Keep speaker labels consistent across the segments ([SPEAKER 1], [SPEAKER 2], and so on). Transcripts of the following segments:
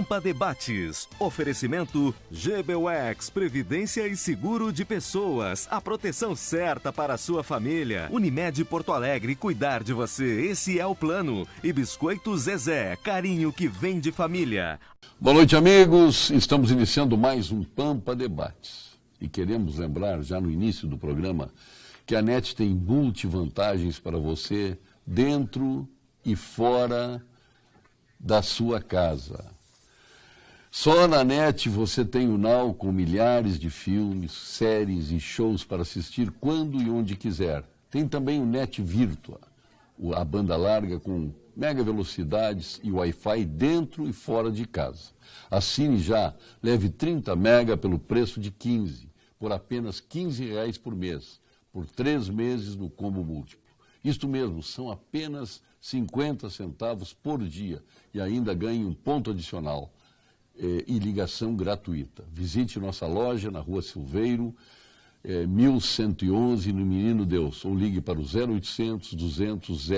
[SPEAKER 1] Pampa Debates. Oferecimento GBUX, Previdência e Seguro de Pessoas. A proteção certa para a sua família. Unimed Porto Alegre, cuidar de você. Esse é o plano. E Biscoito Zezé, carinho que vem de família.
[SPEAKER 2] Boa noite, amigos. Estamos iniciando mais um Pampa Debates. E queremos lembrar, já no início do programa, que a NET tem multivantagens para você dentro e fora da sua casa. Só na NET você tem o Now com milhares de filmes, séries e shows para assistir quando e onde quiser. Tem também o NET Virtua, a banda larga com mega velocidades e Wi-Fi dentro e fora de casa. Assine já, leve 30 mega pelo preço de 15, por apenas R$ 15 por mês, por 3 meses no combo múltiplo. Isto mesmo, são apenas 50 centavos por dia e ainda ganhe um ponto adicional e ligação gratuita. Visite nossa loja na Rua Silveiro, 1111, no Menino Deus, ou ligue para o 0800 200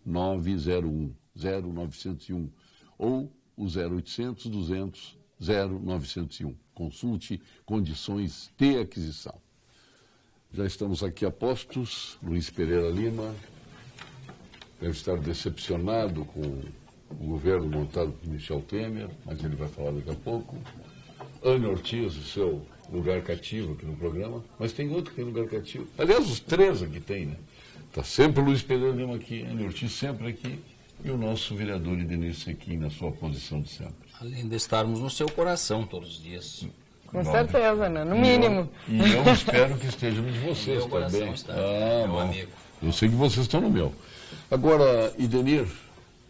[SPEAKER 2] 0901, 0901, ou o 0800 200 0901. Consulte condições de aquisição. Já estamos aqui a postos. Luiz Pereira Lima deve estar decepcionado com o governo montado por Michel Temer, mas ele vai falar daqui a pouco. Ana Ortiz, o seu lugar cativo aqui no programa, mas tem outro que tem lugar cativo. Aliás, os três aqui tem, né? Está sempre o Luiz Pereira Lima aqui, Ana Ortiz sempre aqui, e o nosso vereador Idenir Sequim na sua posição de sempre.
[SPEAKER 3] Além de estarmos no seu coração todos os dias.
[SPEAKER 4] Com certeza, né? No mínimo.
[SPEAKER 2] E eu espero que esteja no de vocês também.
[SPEAKER 3] Meu amigo.
[SPEAKER 2] Eu sei que vocês estão no meu. Agora, Idenir,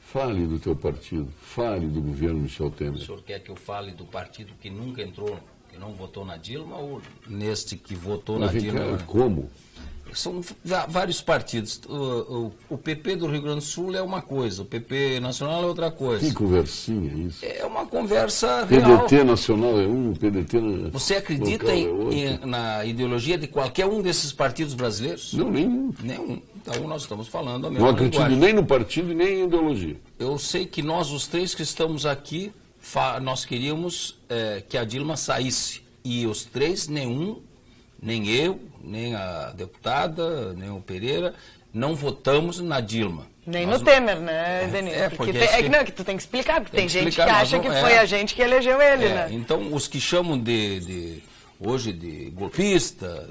[SPEAKER 2] fale do teu partido, fale do governo Michel Temer.
[SPEAKER 3] O senhor quer que eu fale do partido que nunca entrou, que não votou na Dilma, ou neste que votou na Dilma?
[SPEAKER 2] Como?
[SPEAKER 3] São vários partidos. O PP do Rio Grande do Sul é uma coisa, o PP Nacional é outra coisa.
[SPEAKER 2] Que conversinha é isso?
[SPEAKER 3] É uma conversa real.
[SPEAKER 2] PDT Nacional é um, PDT
[SPEAKER 3] Você acredita na ideologia de qualquer um desses partidos brasileiros?
[SPEAKER 2] Não, nenhum.
[SPEAKER 3] Nenhum. Então nós estamos falando a mesma
[SPEAKER 2] Não acredito
[SPEAKER 3] linguagem.
[SPEAKER 2] nem no partido, nem em ideologia.
[SPEAKER 3] Eu sei que nós, os três que estamos aqui, nós queríamos que a Dilma saísse. E os três, nenhum, nem eu, nem a deputada, nem o Pereira, não votamos na Dilma.
[SPEAKER 4] Nem no Temer, né, Denise? Que tu tem que explicar, porque tem gente que acha que foi a gente que elegeu ele, né?
[SPEAKER 3] Então, os que chamam hoje de golpista,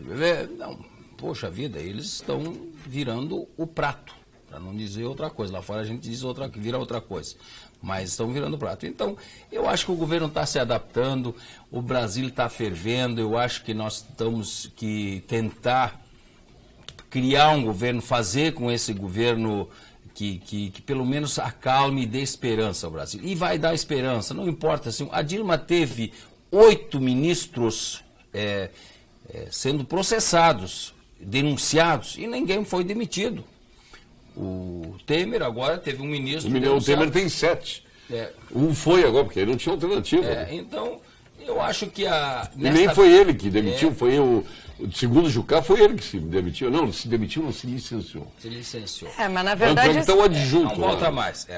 [SPEAKER 3] não, poxa vida, eles estão virando o prato, para não dizer outra coisa. Lá fora a gente diz vira outra coisa. Mas estão virando o prato. Então, eu acho que o governo está se adaptando, o Brasil está fervendo, eu acho que nós temos que tentar criar um governo, fazer com esse governo que pelo menos acalme e dê esperança ao Brasil. E vai dar esperança, não importa. Assim, a Dilma teve 8 ministros sendo processados, denunciados, e ninguém foi demitido. O Temer agora teve um ministro...
[SPEAKER 2] O Temer tem 7. Um foi agora, porque ele não tinha alternativa.
[SPEAKER 3] Então, eu acho que
[SPEAKER 2] E nem foi ele que demitiu, foi segundo o Jucá, foi ele que se demitiu. Não se demitiu, não se licenciou.
[SPEAKER 3] Se licenciou.
[SPEAKER 4] Mas na verdade...
[SPEAKER 2] Então, adjunto.
[SPEAKER 3] Não volta mais.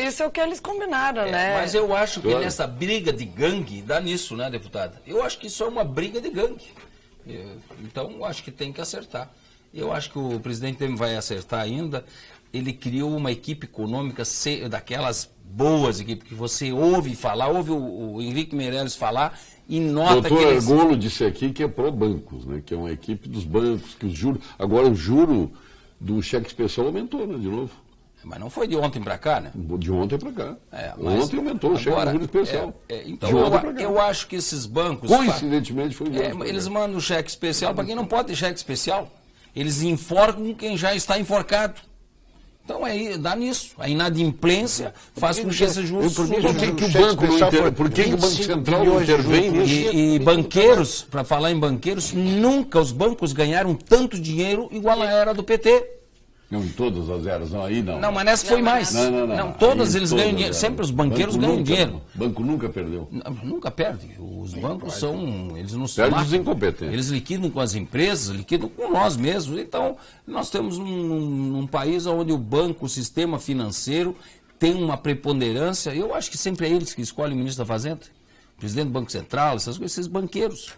[SPEAKER 4] Isso é o que eles combinaram, né?
[SPEAKER 3] Mas eu acho que nessa briga de gangue, dá nisso, né, deputada? Eu acho que isso é uma briga de gangue. Então, eu acho que tem que acertar. Eu acho que o presidente Temer vai acertar ainda. Ele criou uma equipe econômica daquelas boas equipes que você ouve falar, ouve o Henrique Meirelles falar e nota que
[SPEAKER 2] eles... Doutor Argolo disse aqui que é pró-bancos, né? Que é uma equipe dos bancos, que os juros... Agora o juro do cheque especial aumentou, né, de novo.
[SPEAKER 3] Mas não foi de ontem para cá, né?
[SPEAKER 2] De ontem para cá. Ontem aumentou o cheque de juro especial.
[SPEAKER 3] Então eu acho que esses bancos...
[SPEAKER 2] Coincidentemente foi
[SPEAKER 3] eles mandam cheque especial para quem não pode ter cheque especial. Eles enforcam quem já está enforcado. Então, dá nisso. A inadimplência faz com que seja justo.
[SPEAKER 2] Por que o Banco Central não intervém nisso?
[SPEAKER 3] E banqueiros, para falar em banqueiros, nunca os bancos ganharam tanto dinheiro igual na era do PT.
[SPEAKER 2] Não, em todas as eras, não, aí não.
[SPEAKER 3] Não, mas nessa foi mais.
[SPEAKER 2] Não.
[SPEAKER 3] Todas eles ganham dinheiro. Sempre os banqueiros ganham dinheiro.
[SPEAKER 2] O banco nunca perdeu.
[SPEAKER 3] Nunca perde. Os bancos eles nos
[SPEAKER 2] perdem os incompetentes.
[SPEAKER 3] Eles liquidam com as empresas, liquidam com nós mesmos. Então, nós temos um país onde o banco, o sistema financeiro, tem uma preponderância, eu acho que sempre é eles que escolhem o ministro da Fazenda, presidente do Banco Central, essas coisas, esses banqueiros,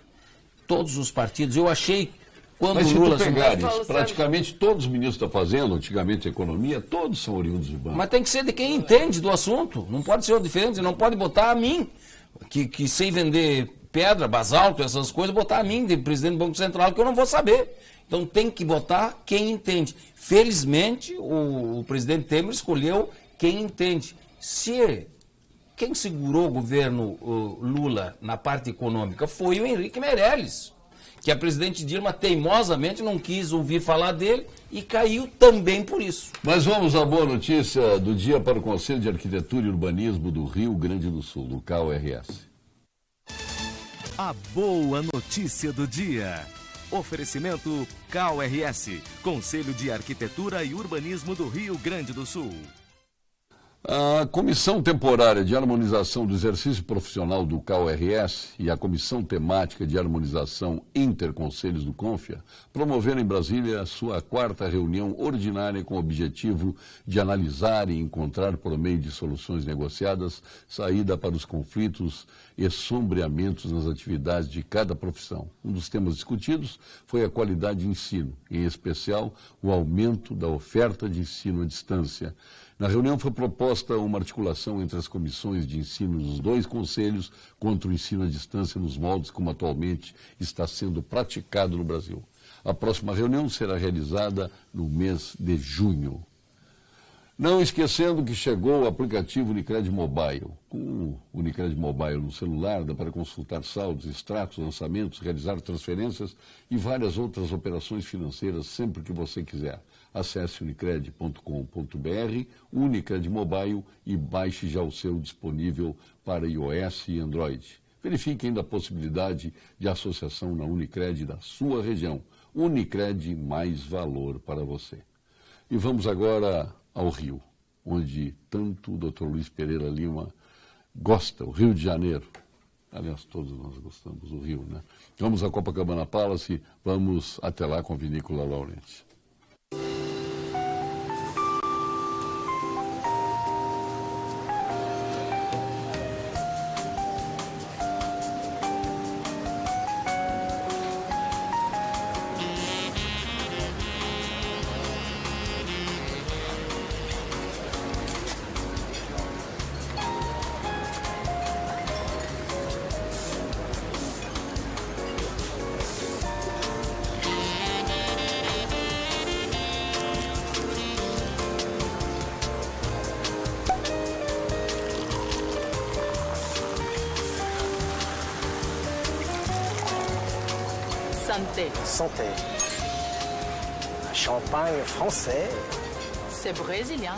[SPEAKER 3] todos os partidos. Eu achei, quando
[SPEAKER 2] mas
[SPEAKER 3] o Lula...
[SPEAKER 2] Mas se tu pegares, praticamente todos os ministros da Fazenda, antigamente a economia, todos são oriundos do banco.
[SPEAKER 3] Mas tem que ser de quem entende do assunto, não pode ser diferente, não pode botar a mim, que sei vender pedra, basalto, essas coisas, botar a mim de presidente do Banco Central, que eu não vou saber. Então tem que botar quem entende. Felizmente, o presidente Temer escolheu quem entende. Quem segurou o governo Lula na parte econômica foi o Henrique Meirelles, que a presidente Dilma teimosamente não quis ouvir falar dele e caiu também por isso.
[SPEAKER 2] Mas vamos à boa notícia do dia para o Conselho de Arquitetura e Urbanismo do Rio Grande do Sul, do CAURS.
[SPEAKER 1] A boa notícia do dia. Oferecimento CAURS, Conselho de Arquitetura e Urbanismo do Rio Grande do Sul.
[SPEAKER 2] A Comissão Temporária de Harmonização do Exercício Profissional do CAURS e a Comissão Temática de Harmonização Interconselhos do CONFIA promoveram em Brasília a sua 4ª reunião ordinária com o objetivo de analisar e encontrar, por meio de soluções negociadas, saída para os conflitos e sombreamentos nas atividades de cada profissão. Um dos temas discutidos foi a qualidade de ensino, em especial o aumento da oferta de ensino à distância. Na reunião foi proposta uma articulação entre as comissões de ensino dos 2 conselhos contra o ensino à distância nos moldes como atualmente está sendo praticado no Brasil. A próxima reunião será realizada no mês de junho. Não esquecendo que chegou o aplicativo Unicred Mobile. Com o Unicred Mobile no celular, dá para consultar saldos, extratos, lançamentos, realizar transferências e várias outras operações financeiras sempre que você quiser. Acesse unicred.com.br, Unicred Mobile e baixe já o seu disponível para iOS e Android. Verifique ainda a possibilidade de associação na Unicred da sua região. Unicred, mais valor para você. E vamos agora ao Rio, onde tanto o Dr. Luiz Pereira Lima gosta, o Rio de Janeiro. Aliás, todos nós gostamos do Rio, né? Vamos à Copacabana Palace, vamos até lá com a Vinícola Laurenti.
[SPEAKER 5] Santé.
[SPEAKER 6] Santé. Un champagne français.
[SPEAKER 5] C'est brésilien.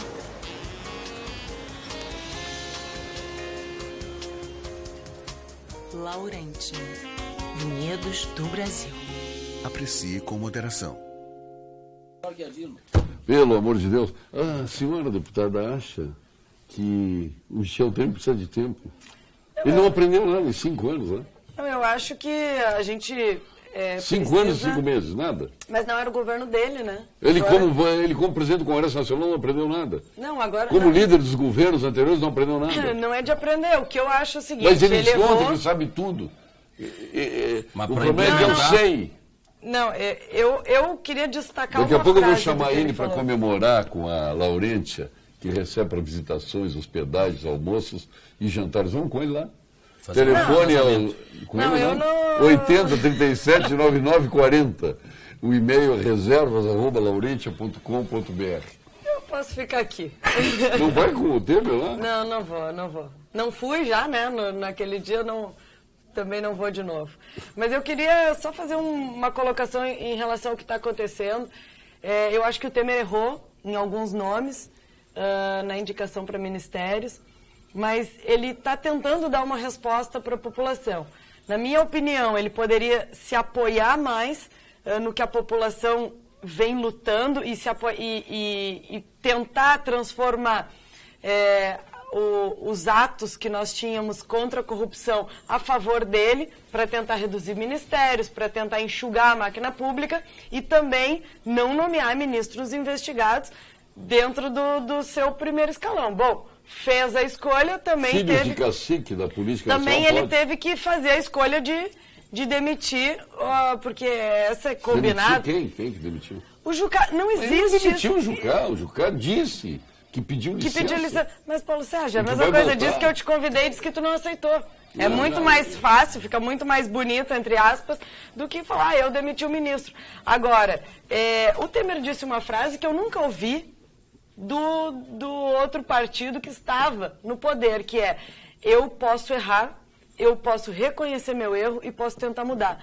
[SPEAKER 5] Laurenti. Vinhedos do Brasil.
[SPEAKER 7] Aprecie com moderação.
[SPEAKER 2] Pelo amor de Deus. A senhora deputada acha que o Michel Temer precisa de tempo? Ele não aprendeu nada em 5 anos, né?
[SPEAKER 4] Eu acho que a gente...
[SPEAKER 2] 5 anos e 5 meses, nada?
[SPEAKER 4] Mas não era o governo dele, né?
[SPEAKER 2] Ele, como presidente do Congresso Nacional, não aprendeu nada.
[SPEAKER 4] Não, agora...
[SPEAKER 2] Como líder dos governos anteriores, não aprendeu nada.
[SPEAKER 4] Não é de aprender. O que eu acho é o seguinte...
[SPEAKER 2] Mas ele esconde que sabe tudo. O problema é que eu sei.
[SPEAKER 4] Não, eu queria destacar
[SPEAKER 2] Daqui a pouco eu vou chamar ele para
[SPEAKER 4] falou.
[SPEAKER 2] comemorar com a Laurentia, que recebe para visitações, hospedagens, almoços e jantares. Vamos com ele lá. Telefone com ele lá. 80 37 99 40. O e-mail é reservas@laurentia.com.br.
[SPEAKER 4] Eu posso ficar aqui.
[SPEAKER 2] Não vai com o Temer lá?
[SPEAKER 4] Não vou. Não fui já, né? Naquele dia também não vou de novo. Mas eu queria só fazer uma colocação em relação ao que está acontecendo. Eu acho que o Temer errou em alguns nomes na indicação para ministérios, mas ele está tentando dar uma resposta para a população. Na minha opinião, ele poderia se apoiar mais no que a população vem lutando e tentar transformar os atos que nós tínhamos contra a corrupção a favor dele, para tentar reduzir ministérios, para tentar enxugar a máquina pública e também não nomear ministros investigados dentro do seu primeiro escalão. Bom, fez a escolha, também
[SPEAKER 2] Filho
[SPEAKER 4] teve...
[SPEAKER 2] de cacique da política
[SPEAKER 4] Também
[SPEAKER 2] nacional,
[SPEAKER 4] ele teve que fazer a escolha de demitir, porque essa é combinado.
[SPEAKER 2] Demitir quem? Quem que demitiu?
[SPEAKER 4] O Jucá, não
[SPEAKER 2] Ele
[SPEAKER 4] existe
[SPEAKER 2] não demitiu
[SPEAKER 4] isso.
[SPEAKER 2] o Jucá disse que pediu
[SPEAKER 4] Que
[SPEAKER 2] licença.
[SPEAKER 4] pediu licença. Mas, Paulo Sérgio, a
[SPEAKER 2] Ele
[SPEAKER 4] mesma
[SPEAKER 2] vai
[SPEAKER 4] coisa
[SPEAKER 2] voltar.
[SPEAKER 4] disso que eu te convidei e disse que tu não aceitou. É
[SPEAKER 2] Não,
[SPEAKER 4] muito
[SPEAKER 2] não.
[SPEAKER 4] mais fácil, fica muito mais bonito, entre aspas, do que falar, eu demiti o ministro. Agora, o Temer disse uma frase que eu nunca ouvi do outro partido que estava no poder, que é: eu posso errar, eu posso reconhecer meu erro e posso tentar mudar.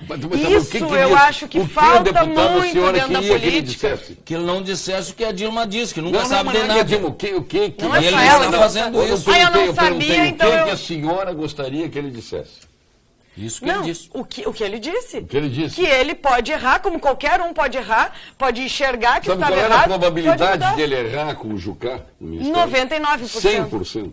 [SPEAKER 4] Isso eu acho que falta muito dentro da política.
[SPEAKER 3] Que ele não dissesse o que a Dilma disse, que nunca
[SPEAKER 2] Não,
[SPEAKER 3] sabe
[SPEAKER 2] mas
[SPEAKER 3] de
[SPEAKER 2] não é
[SPEAKER 3] nada.
[SPEAKER 2] Dilma, o que
[SPEAKER 4] Não é
[SPEAKER 3] E ele
[SPEAKER 4] só ela,
[SPEAKER 3] está
[SPEAKER 4] não.
[SPEAKER 3] fazendo isso.
[SPEAKER 4] Ah, eu não
[SPEAKER 2] perguntei
[SPEAKER 4] sabia, então
[SPEAKER 2] o que
[SPEAKER 4] eu...
[SPEAKER 2] que a senhora gostaria que ele dissesse?
[SPEAKER 3] Isso que
[SPEAKER 4] Não,
[SPEAKER 3] ele disse.
[SPEAKER 4] o que ele disse.
[SPEAKER 2] O que ele disse?
[SPEAKER 4] Que ele pode errar, como qualquer um pode errar, pode enxergar que
[SPEAKER 2] Sabe
[SPEAKER 4] estava
[SPEAKER 2] qual era
[SPEAKER 4] errado.
[SPEAKER 2] a probabilidade
[SPEAKER 4] pode mudar.
[SPEAKER 2] dele errar com o Jucá? no Ministério?
[SPEAKER 4] 99%.
[SPEAKER 2] 100%.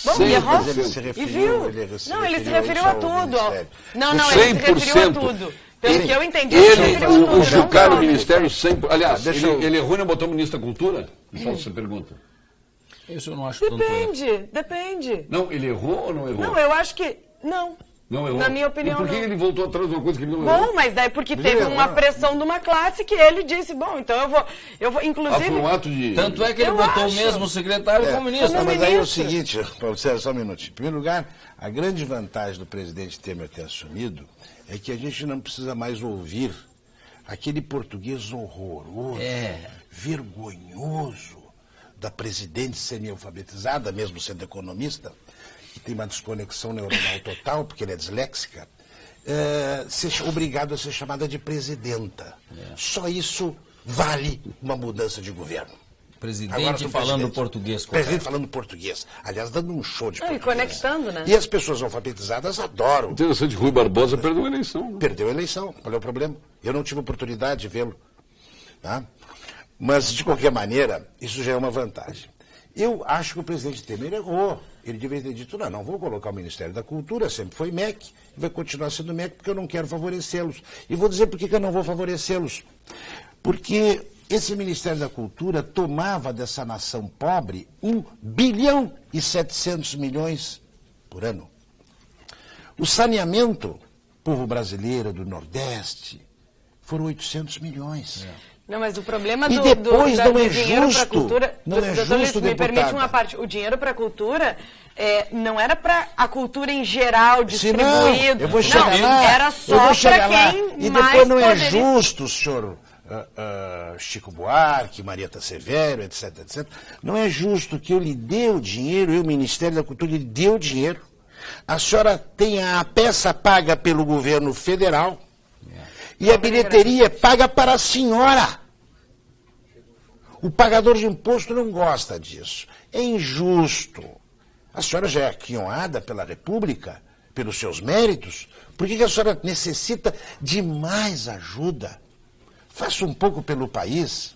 [SPEAKER 4] Bom, e errou.
[SPEAKER 6] Mas ele se
[SPEAKER 4] E
[SPEAKER 6] referiu,
[SPEAKER 4] viu? Não, ele se referiu a
[SPEAKER 6] ao
[SPEAKER 4] tudo.
[SPEAKER 6] Ministério.
[SPEAKER 4] Não, ele se referiu a
[SPEAKER 2] 100%.
[SPEAKER 4] tudo. Pelo que eu entendi, ele se
[SPEAKER 2] Ele,
[SPEAKER 4] referiu a tudo.
[SPEAKER 2] o Jucá
[SPEAKER 4] não
[SPEAKER 2] no
[SPEAKER 4] só.
[SPEAKER 2] Ministério sempre... Aliás,
[SPEAKER 6] Deixa eu-
[SPEAKER 2] ele errou e não botou o Ministro da Cultura? Me faça essa pergunta.
[SPEAKER 3] Isso eu não acho tanto erro.
[SPEAKER 4] Depende.
[SPEAKER 2] Não, ele errou ou não errou?
[SPEAKER 4] Não, eu acho que... Não.
[SPEAKER 2] Não errou?
[SPEAKER 4] Na minha opinião,
[SPEAKER 2] E por que
[SPEAKER 4] não.
[SPEAKER 2] ele voltou atrás de uma coisa que ele não errou?
[SPEAKER 4] Bom, mas daí porque
[SPEAKER 6] Mas
[SPEAKER 4] teve
[SPEAKER 6] ele
[SPEAKER 4] uma
[SPEAKER 6] errou.
[SPEAKER 4] pressão de uma classe que ele disse, bom, então eu vou
[SPEAKER 2] Ah,
[SPEAKER 4] inclusive...
[SPEAKER 2] foi um ato de...
[SPEAKER 3] Tanto é que ele
[SPEAKER 4] Eu
[SPEAKER 3] botou
[SPEAKER 4] acho.
[SPEAKER 3] o mesmo secretário como ministro.
[SPEAKER 6] Não, mas aí é o
[SPEAKER 4] ministro.
[SPEAKER 6] seguinte, Paulo Sérgio, só um minutinho. Em primeiro lugar, a grande vantagem do presidente Temer ter assumido é que a gente não precisa mais ouvir aquele português horroroso, vergonhoso da presidente semi-alfabetizada, mesmo sendo economista, que tem uma desconexão neuronal total, porque ele é disléxica, ser obrigado a ser chamada de presidenta. Só isso vale uma mudança de governo. Agora
[SPEAKER 3] Presidente
[SPEAKER 6] sou
[SPEAKER 3] falando
[SPEAKER 6] presidente.
[SPEAKER 3] português.
[SPEAKER 6] Presidente falando português. Aliás, dando um show de
[SPEAKER 4] Ah, e
[SPEAKER 6] português.
[SPEAKER 4] conectando, né?
[SPEAKER 6] E as pessoas alfabetizadas adoram.
[SPEAKER 2] Interessante, Rui Barbosa perdeu a eleição. Né?
[SPEAKER 6] Perdeu a eleição. Qual é o problema? Eu não tive oportunidade de vê-lo. Tá? Mas, de qualquer maneira, isso já é uma vantagem. Eu acho que o presidente Temer errou. Ele deveria ter dito, não vou colocar o Ministério da Cultura, sempre foi MEC, e vai continuar sendo MEC porque eu não quero favorecê-los. E vou dizer por que eu não vou favorecê-los. Porque esse Ministério da Cultura tomava dessa nação pobre 1 bilhão e 700 milhões por ano. O saneamento, povo brasileiro do Nordeste, foram 800 milhões.
[SPEAKER 4] Não, mas o problema
[SPEAKER 6] E depois não é
[SPEAKER 4] dinheiro para a
[SPEAKER 6] justo,
[SPEAKER 4] cultura...
[SPEAKER 6] não é
[SPEAKER 4] Doutor
[SPEAKER 6] justo,
[SPEAKER 4] Luiz, me
[SPEAKER 6] deputada.
[SPEAKER 4] permite uma parte. O dinheiro para a cultura não era para a cultura em geral
[SPEAKER 6] Se
[SPEAKER 4] distribuído.
[SPEAKER 6] não, eu vou chegar
[SPEAKER 4] não,
[SPEAKER 6] lá.
[SPEAKER 4] era
[SPEAKER 6] eu
[SPEAKER 4] só
[SPEAKER 6] vou
[SPEAKER 4] para
[SPEAKER 6] chegar lá.
[SPEAKER 4] quem
[SPEAKER 6] E
[SPEAKER 4] mais
[SPEAKER 6] depois não é
[SPEAKER 4] poderia...
[SPEAKER 6] justo, senhor Chico Buarque, Marieta Severo, etc, etc. Não é justo que eu lhe dê o dinheiro, eu, Ministério da Cultura, lhe dê o dinheiro. A senhora tenha a peça paga pelo governo federal e a bilheteria paga para a senhora. O pagador de imposto não gosta disso. É injusto. A senhora já é aquinhoada pela República, pelos seus méritos. Por que a senhora necessita de mais ajuda? Faça um pouco pelo país.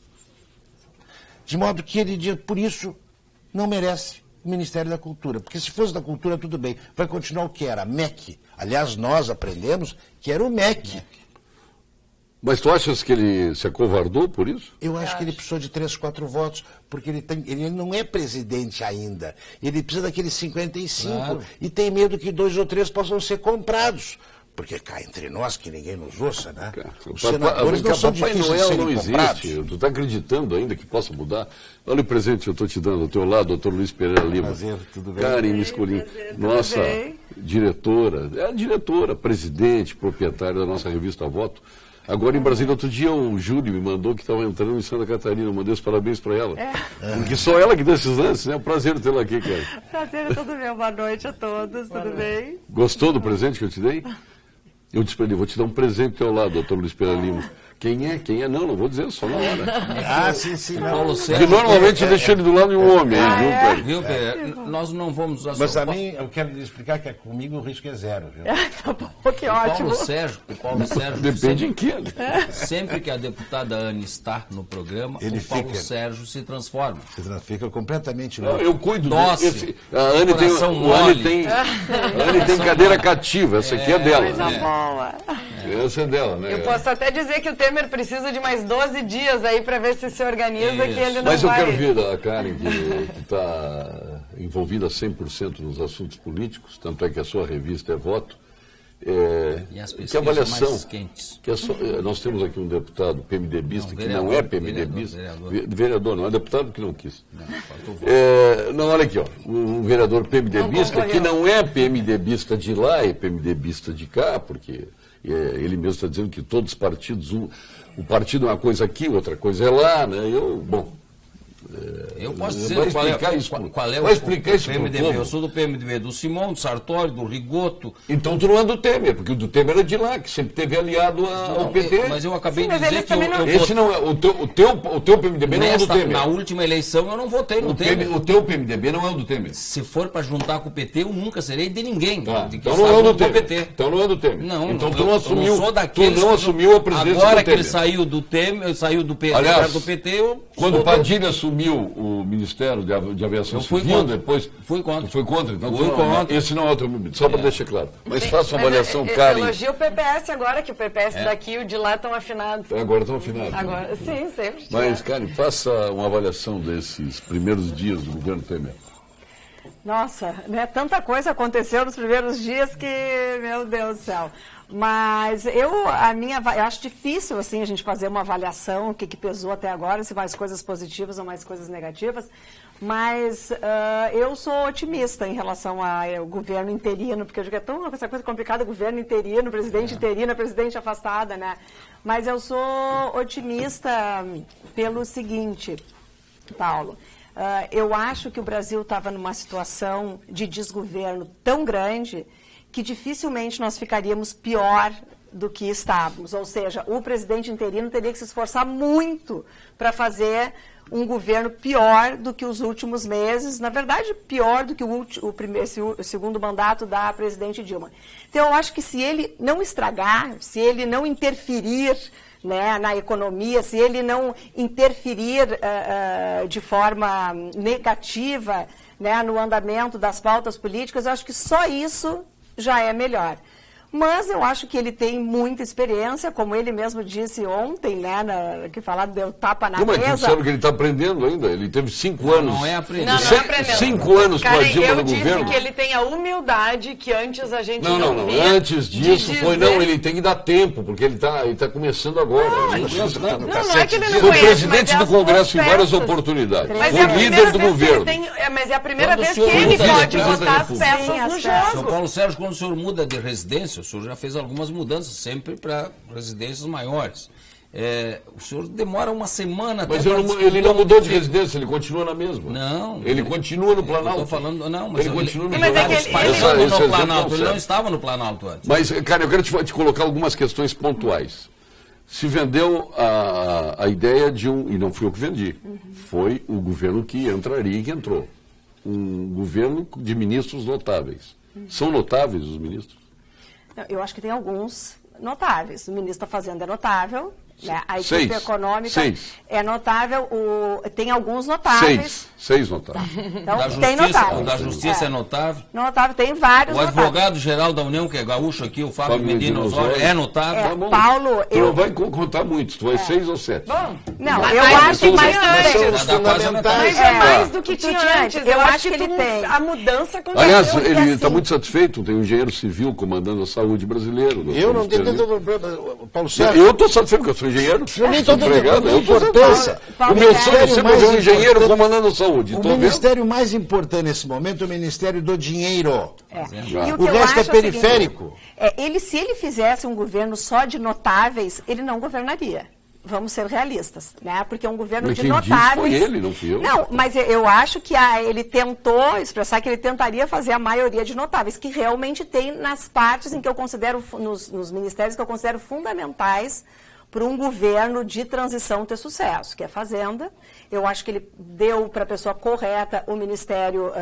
[SPEAKER 6] De modo que ele, por isso, não merece o Ministério da Cultura. Porque se fosse da Cultura, tudo bem. Vai continuar o que era? MEC. Aliás, nós aprendemos que era o MEC.
[SPEAKER 2] Mas tu achas que ele se acovardou por isso?
[SPEAKER 6] Eu acho que ele precisou de 3, 4 votos, porque ele não é presidente ainda. Ele precisa daqueles 55
[SPEAKER 3] Claro.
[SPEAKER 6] e tem medo que 2 ou 3 possam ser comprados. Porque cá entre nós, que ninguém nos ouça, né? Os senadores não são
[SPEAKER 2] Papai
[SPEAKER 6] difíceis de
[SPEAKER 2] Noel
[SPEAKER 6] serem
[SPEAKER 2] não
[SPEAKER 6] comprados.
[SPEAKER 2] existe. Tu está acreditando ainda que possa mudar? Olha o presente que eu estou te dando ao teu lado, doutor Luiz Pereira Lima.
[SPEAKER 6] Prazer, tudo bem?
[SPEAKER 2] Karen Miscolin, nossa
[SPEAKER 4] bem?
[SPEAKER 2] diretora, é a diretora, presidente, proprietária da nossa revista Voto. Agora em Brasília, outro dia o Júlio me mandou que estava entrando em Santa Catarina. Eu mandei os parabéns para ela. Porque só ela que dá esses lances, né? É um prazer tê-la aqui, cara.
[SPEAKER 4] Prazer, tudo bem? Boa noite a todos, tudo bem?
[SPEAKER 2] Gostou do presente que eu te dei? Eu disse para ele, vou te dar um presente ao teu lado, doutor Luiz Pereira Lima. Quem é? Quem é? Não vou dizer, só na hora.
[SPEAKER 6] Ah, sim, não.
[SPEAKER 3] Paulo
[SPEAKER 2] Porque
[SPEAKER 3] Sérgio,
[SPEAKER 2] normalmente eu deixo ele do lado de um homem, aí, viu, cara?
[SPEAKER 3] viu, Pereira? Nós não vamos...
[SPEAKER 6] Mas a mim, eu quero lhe explicar que comigo o risco é 0, viu?
[SPEAKER 4] Tá bom, que ótimo.
[SPEAKER 3] O Paulo Sérgio
[SPEAKER 2] Depende em que. né?
[SPEAKER 3] sempre que a deputada Anne está no programa,
[SPEAKER 6] Ele
[SPEAKER 3] o Paulo
[SPEAKER 6] fica.
[SPEAKER 3] Sérgio se transforma.
[SPEAKER 6] Você fica completamente
[SPEAKER 2] Não,
[SPEAKER 6] louco.
[SPEAKER 2] eu cuido
[SPEAKER 3] Doce,
[SPEAKER 2] dele. A Anne tem,
[SPEAKER 3] coração
[SPEAKER 2] o Anne
[SPEAKER 3] mole.
[SPEAKER 2] tem, a Anne tem cadeira cativa, essa aqui é dela.
[SPEAKER 4] Coisa boa.
[SPEAKER 2] Essa é dela, né?
[SPEAKER 4] Eu posso até dizer que o Temer precisa de mais 12 dias aí para ver se organiza, que ele não
[SPEAKER 2] Mas eu
[SPEAKER 4] vai...
[SPEAKER 2] quero ver a Karen que está envolvida 100% nos assuntos políticos, tanto é que a sua revista é Voto.
[SPEAKER 3] E as pesquisas
[SPEAKER 2] que avaliação
[SPEAKER 3] mais quentes.
[SPEAKER 2] Nós temos aqui um deputado PMDBista que não é PMDBista, vereador, não é deputado que não quis. Não, olha aqui, ó, um vereador PMDBista que não é PMDBista de lá, é PMDBista de cá, porque ele mesmo está dizendo que todos os partidos, o partido é uma coisa aqui, outra coisa é lá, né?
[SPEAKER 3] Eu posso dizer
[SPEAKER 2] qual é o
[SPEAKER 3] PMDB. Eu sou do PMDB do Simão, do Sartori, do Rigoto.
[SPEAKER 2] Então tu não é do Temer, porque o do Temer é de lá, que sempre teve aliado ao PT.
[SPEAKER 3] Mas eu acabei de dizer que
[SPEAKER 2] esse não é, o teu PMDB não é do Temer.
[SPEAKER 3] Na última eleição eu não votei no Temer.
[SPEAKER 2] O teu PMDB não é o do Temer.
[SPEAKER 3] Se for para juntar com o PT, eu nunca serei de ninguém.
[SPEAKER 2] Então não é do Temer. Então não é do Temer.
[SPEAKER 3] Então
[SPEAKER 2] tu não assumiu a presidência
[SPEAKER 3] agora
[SPEAKER 2] do Temer.
[SPEAKER 3] Agora que ele saiu do Temer, saiu do PT,
[SPEAKER 2] aliás,
[SPEAKER 3] do PT,
[SPEAKER 2] quando o Padilha assumiu o Ministério de Aviação Civil, depois...
[SPEAKER 3] Fui contra.
[SPEAKER 2] Foi contra? Então,
[SPEAKER 3] fui contra.
[SPEAKER 2] Esse não é o teu PMDB, só para deixar claro. Mas faça uma avaliação, Karen.
[SPEAKER 4] Elogia o PPS agora, que o PPS daqui e o de lá estão afinados.
[SPEAKER 2] Agora estão afinados.
[SPEAKER 4] Agora, sim, sempre.
[SPEAKER 2] Mas, Karen, faça uma avaliação desses primeiros dias do governo Temer.
[SPEAKER 8] Nossa, né? Tanta coisa aconteceu nos primeiros dias que, meu Deus do céu. Mas eu acho difícil assim, a gente fazer uma avaliação, o que pesou até agora, se mais coisas positivas ou mais coisas negativas. Mas eu sou otimista em relação ao governo interino, porque eu digo que é tão essa coisa complicada, governo interino, presidente interino, presidente afastada, né? Mas eu sou otimista pelo seguinte, Paulo. Eu acho que o Brasil estava numa situação de desgoverno tão grande que dificilmente nós ficaríamos pior do que estávamos. Ou seja, o presidente interino teria que se esforçar muito para fazer um governo pior do que os últimos meses, na verdade, pior do que o segundo mandato da presidente Dilma. Então, eu acho que se ele não estragar, se ele não interferir, né, na economia, se ele não interferir de forma negativa, né, no andamento das pautas políticas, eu acho que só isso já é melhor. Mas eu acho que ele tem muita experiência, como ele mesmo disse ontem, né, que falaram, deu tapa na mesa.
[SPEAKER 2] Mas sabe que ele está aprendendo ainda? Ele teve 5 anos.
[SPEAKER 3] Não é aprendendo.
[SPEAKER 4] Não é aprendendo.
[SPEAKER 2] 5 anos com a Dilma no governo.
[SPEAKER 4] Eu disse que ele tem a humildade que antes a gente não via.
[SPEAKER 2] Antes disso ele tem que dar tempo, porque ele está começando agora.
[SPEAKER 4] Não é que ele não
[SPEAKER 2] foi
[SPEAKER 4] conhece,
[SPEAKER 2] presidente do Congresso em várias oportunidades. Foi líder do governo.
[SPEAKER 4] Mas é a primeira vez que ele pode botar as peças no jogo.
[SPEAKER 3] São Paulo Sérgio, quando o senhor muda de residência, o senhor já fez algumas mudanças, sempre para residências maiores. O senhor demora uma semana...
[SPEAKER 2] Mas ele não mudou de residência, ele continua na mesma.
[SPEAKER 3] Não.
[SPEAKER 2] Ele continua no Planalto.
[SPEAKER 3] Estou falando... Não, mas
[SPEAKER 2] ele continua no
[SPEAKER 3] Planalto. Ele não estava no Planalto antes.
[SPEAKER 2] Mas, cara, eu quero te colocar algumas questões pontuais. Se vendeu a ideia de e não fui eu que vendi, foi o governo que entraria e que entrou. Um governo de ministros notáveis. São notáveis os ministros?
[SPEAKER 8] Eu acho que tem alguns notáveis. O ministro da Fazenda é notável, né? A equipe econômica é notável, tem alguns notáveis.
[SPEAKER 2] 6 notáveis.
[SPEAKER 8] Então,
[SPEAKER 3] tem
[SPEAKER 8] notáveis.
[SPEAKER 3] O da Justiça é notável.
[SPEAKER 8] Notável, tem vários notáveis.
[SPEAKER 3] O advogado-geral da União, que é gaúcho aqui, o Fábio Medina Osório, é notável.
[SPEAKER 8] Paulo,
[SPEAKER 2] tu não vai contar muitos, tu vai 6 ou 7.
[SPEAKER 4] Bom,
[SPEAKER 8] não, eu acho que mais
[SPEAKER 4] mas é mais do que tinha antes. Eu acho que ele tem. A mudança aconteceu.
[SPEAKER 2] Aliás, ele está muito satisfeito, tem um engenheiro civil comandando a saúde brasileira.
[SPEAKER 6] Eu não tenho Paulo Sérgio.
[SPEAKER 2] Eu estou satisfeito, porque eu sou engenheiro.
[SPEAKER 6] Eu nem estou empregado, eu estou importância.
[SPEAKER 2] O meu sonho é sempre ver um engenheiro comandando a saúde.
[SPEAKER 6] O ministério mais importante nesse momento é o Ministério do Dinheiro.
[SPEAKER 8] O resto é
[SPEAKER 6] periférico.
[SPEAKER 8] Se ele fizesse um governo só de notáveis, ele não governaria. Vamos ser realistas, né? Porque é um governo de notáveis.
[SPEAKER 2] Foi ele, não fui eu.
[SPEAKER 8] Não, mas eu acho que ele tentou expressar que ele tentaria fazer a maioria de notáveis, que realmente tem nas partes em que eu considero, nos ministérios que eu considero fundamentais para um governo de transição ter sucesso, que é a Fazenda. Eu acho que ele deu para a pessoa correta o Ministério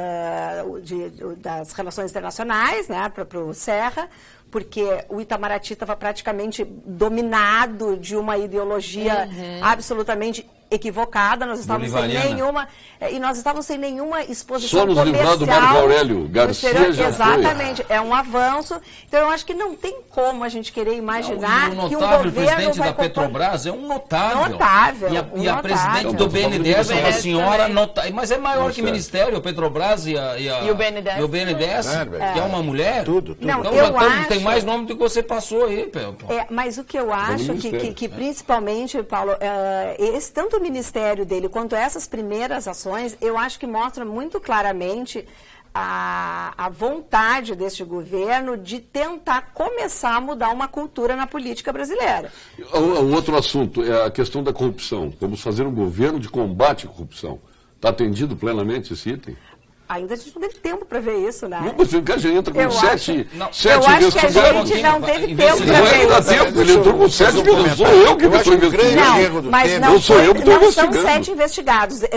[SPEAKER 8] das Relações Internacionais, né, para o Serra, porque o Itamaraty estava praticamente dominado de uma ideologia absolutamente equivocada, nós estávamos sem
[SPEAKER 3] Bolivariana.
[SPEAKER 8] nenhuma... E nós estávamos sem nenhuma exposição
[SPEAKER 2] Só nos
[SPEAKER 8] comercial.
[SPEAKER 2] livrar do Marco Aurélio Garcia
[SPEAKER 8] no exterior.
[SPEAKER 2] já
[SPEAKER 8] Exatamente, é um avanço. Então, eu acho que não tem como a gente querer imaginar
[SPEAKER 3] Não,
[SPEAKER 8] que um
[SPEAKER 3] notável, o
[SPEAKER 8] governo
[SPEAKER 3] presidente
[SPEAKER 8] vai...
[SPEAKER 3] da Petrobras é um notável.
[SPEAKER 8] Notável,
[SPEAKER 3] E a
[SPEAKER 8] notável.
[SPEAKER 3] presidente do BNDES é uma
[SPEAKER 4] BNDES
[SPEAKER 3] senhora
[SPEAKER 4] também.
[SPEAKER 3] notável. Mas é maior que
[SPEAKER 2] certo.
[SPEAKER 3] ministério, a Petrobras e
[SPEAKER 4] o BNDES.
[SPEAKER 3] E o BNDES, que é uma mulher.
[SPEAKER 6] Tudo.
[SPEAKER 8] Não,
[SPEAKER 3] Então
[SPEAKER 8] eu
[SPEAKER 3] já tem
[SPEAKER 8] acho-
[SPEAKER 3] mais nome do que você passou aí, Pedro.
[SPEAKER 8] Mas o que eu acho
[SPEAKER 2] ministério.
[SPEAKER 8] que principalmente, Paulo, tanto o ministério dele quanto essas primeiras ações, eu acho que mostra muito claramente a vontade deste governo de tentar começar a mudar uma cultura na política brasileira.
[SPEAKER 2] O outro assunto é a questão da corrupção. Vamos fazer um governo de combate à corrupção. Está atendido plenamente esse item?
[SPEAKER 8] Ainda a gente não teve tempo para ver isso, né?
[SPEAKER 2] Não, mas o cara já entra com
[SPEAKER 8] Eu
[SPEAKER 2] sete
[SPEAKER 8] acho que a
[SPEAKER 2] investigados.
[SPEAKER 8] gente não teve tempo
[SPEAKER 3] Não
[SPEAKER 8] para
[SPEAKER 2] Não é
[SPEAKER 8] ver
[SPEAKER 2] que dá
[SPEAKER 8] isso.
[SPEAKER 2] tempo, ele entrou com 7 investigados. Sou eu que
[SPEAKER 6] Eu acho
[SPEAKER 2] estou
[SPEAKER 6] que o grande
[SPEAKER 2] investigando.
[SPEAKER 6] erro do
[SPEAKER 8] Mas
[SPEAKER 6] Temer-
[SPEAKER 8] não,
[SPEAKER 2] Não sou eu que estou
[SPEAKER 8] não são
[SPEAKER 2] investigando.
[SPEAKER 8] 7 investigados. Você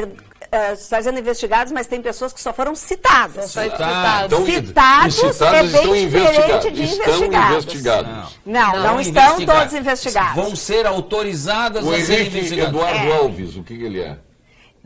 [SPEAKER 8] está dizendo investigados, mas tem pessoas que só foram citadas.
[SPEAKER 2] Então,
[SPEAKER 8] Citados
[SPEAKER 2] e citados
[SPEAKER 8] é bem
[SPEAKER 2] estão
[SPEAKER 8] diferente
[SPEAKER 2] investigados.
[SPEAKER 8] de
[SPEAKER 2] Estão
[SPEAKER 8] investigados.
[SPEAKER 2] investigados.
[SPEAKER 8] Não estão todos investigados.
[SPEAKER 3] Vão ser autorizadas
[SPEAKER 2] O
[SPEAKER 3] a serem
[SPEAKER 2] Henrique
[SPEAKER 3] investigadas.
[SPEAKER 2] Eduardo Alves, o que ele é?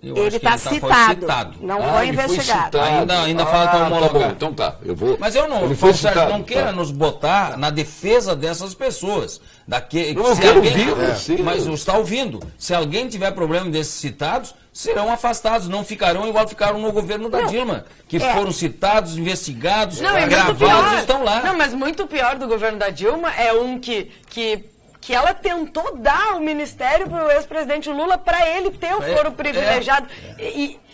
[SPEAKER 3] Eu
[SPEAKER 8] Ele
[SPEAKER 3] acho que
[SPEAKER 8] está
[SPEAKER 3] foi
[SPEAKER 8] citado, não foi
[SPEAKER 2] ele foi
[SPEAKER 8] investigado.
[SPEAKER 2] citado.
[SPEAKER 3] Ainda falta
[SPEAKER 2] Tá
[SPEAKER 3] homologar.
[SPEAKER 2] bom, então tá. Eu vou...
[SPEAKER 3] Mas eu não,
[SPEAKER 2] Ele foi
[SPEAKER 3] Paulo Sérgio,
[SPEAKER 2] citado,
[SPEAKER 3] não queira
[SPEAKER 2] tá.
[SPEAKER 3] nos botar na defesa dessas pessoas.
[SPEAKER 2] Não, eu quero ouvir você.
[SPEAKER 3] Mas está ouvindo. Se alguém tiver problema desses citados, serão afastados, não ficarão igual ficaram no governo da Dilma, que foram citados, investigados,
[SPEAKER 4] Não, é muito
[SPEAKER 3] gravados
[SPEAKER 4] pior.
[SPEAKER 3] e estão lá.
[SPEAKER 4] Não, mas muito pior do governo da Dilma é um que ela tentou dar o ministério para o ex-presidente Lula para ele ter o foro privilegiado.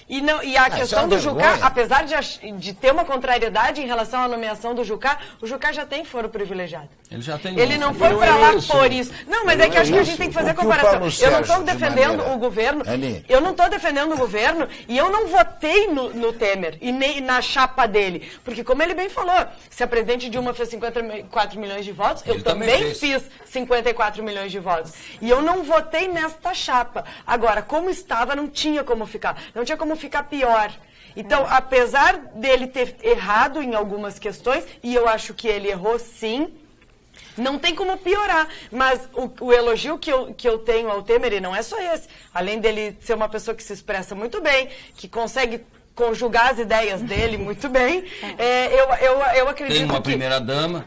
[SPEAKER 4] E a questão
[SPEAKER 6] isso é
[SPEAKER 4] do
[SPEAKER 6] uma
[SPEAKER 4] Jucá,
[SPEAKER 6] vergonha.
[SPEAKER 4] apesar de ter uma contrariedade em relação à nomeação do Jucá, o Jucá já tem foro privilegiado.
[SPEAKER 3] Ele já tem.
[SPEAKER 4] Ele não foi
[SPEAKER 2] Não
[SPEAKER 4] para
[SPEAKER 2] é
[SPEAKER 4] lá
[SPEAKER 2] isso.
[SPEAKER 4] por isso. Não, mas é que acho que a gente tem que fazer
[SPEAKER 6] O que o
[SPEAKER 4] comparação.
[SPEAKER 6] Paulo
[SPEAKER 4] Eu não estou
[SPEAKER 6] Sérgio, de
[SPEAKER 4] defendendo
[SPEAKER 6] maneira-
[SPEAKER 4] o governo.
[SPEAKER 6] Ali.
[SPEAKER 4] Eu não estou defendendo o governo e eu não votei no Temer e nem na chapa dele. Porque, como ele bem falou, se a presidente Dilma fez 54 milhões de votos, eu
[SPEAKER 3] Ele também
[SPEAKER 4] também
[SPEAKER 3] fez.
[SPEAKER 4] fiz 54 milhões de votos. E eu não votei nesta chapa. Agora, como estava, não tinha como ficar. Não tinha como ficar pior. Então, apesar dele ter errado em algumas questões, e eu acho que ele errou sim, não tem como piorar. Mas o elogio que eu tenho ao Temer, e não é só esse, além dele ser uma pessoa que se expressa muito bem, que consegue conjugar as ideias dele muito bem, eu acredito
[SPEAKER 3] Tem uma
[SPEAKER 4] que...
[SPEAKER 3] primeira-dama.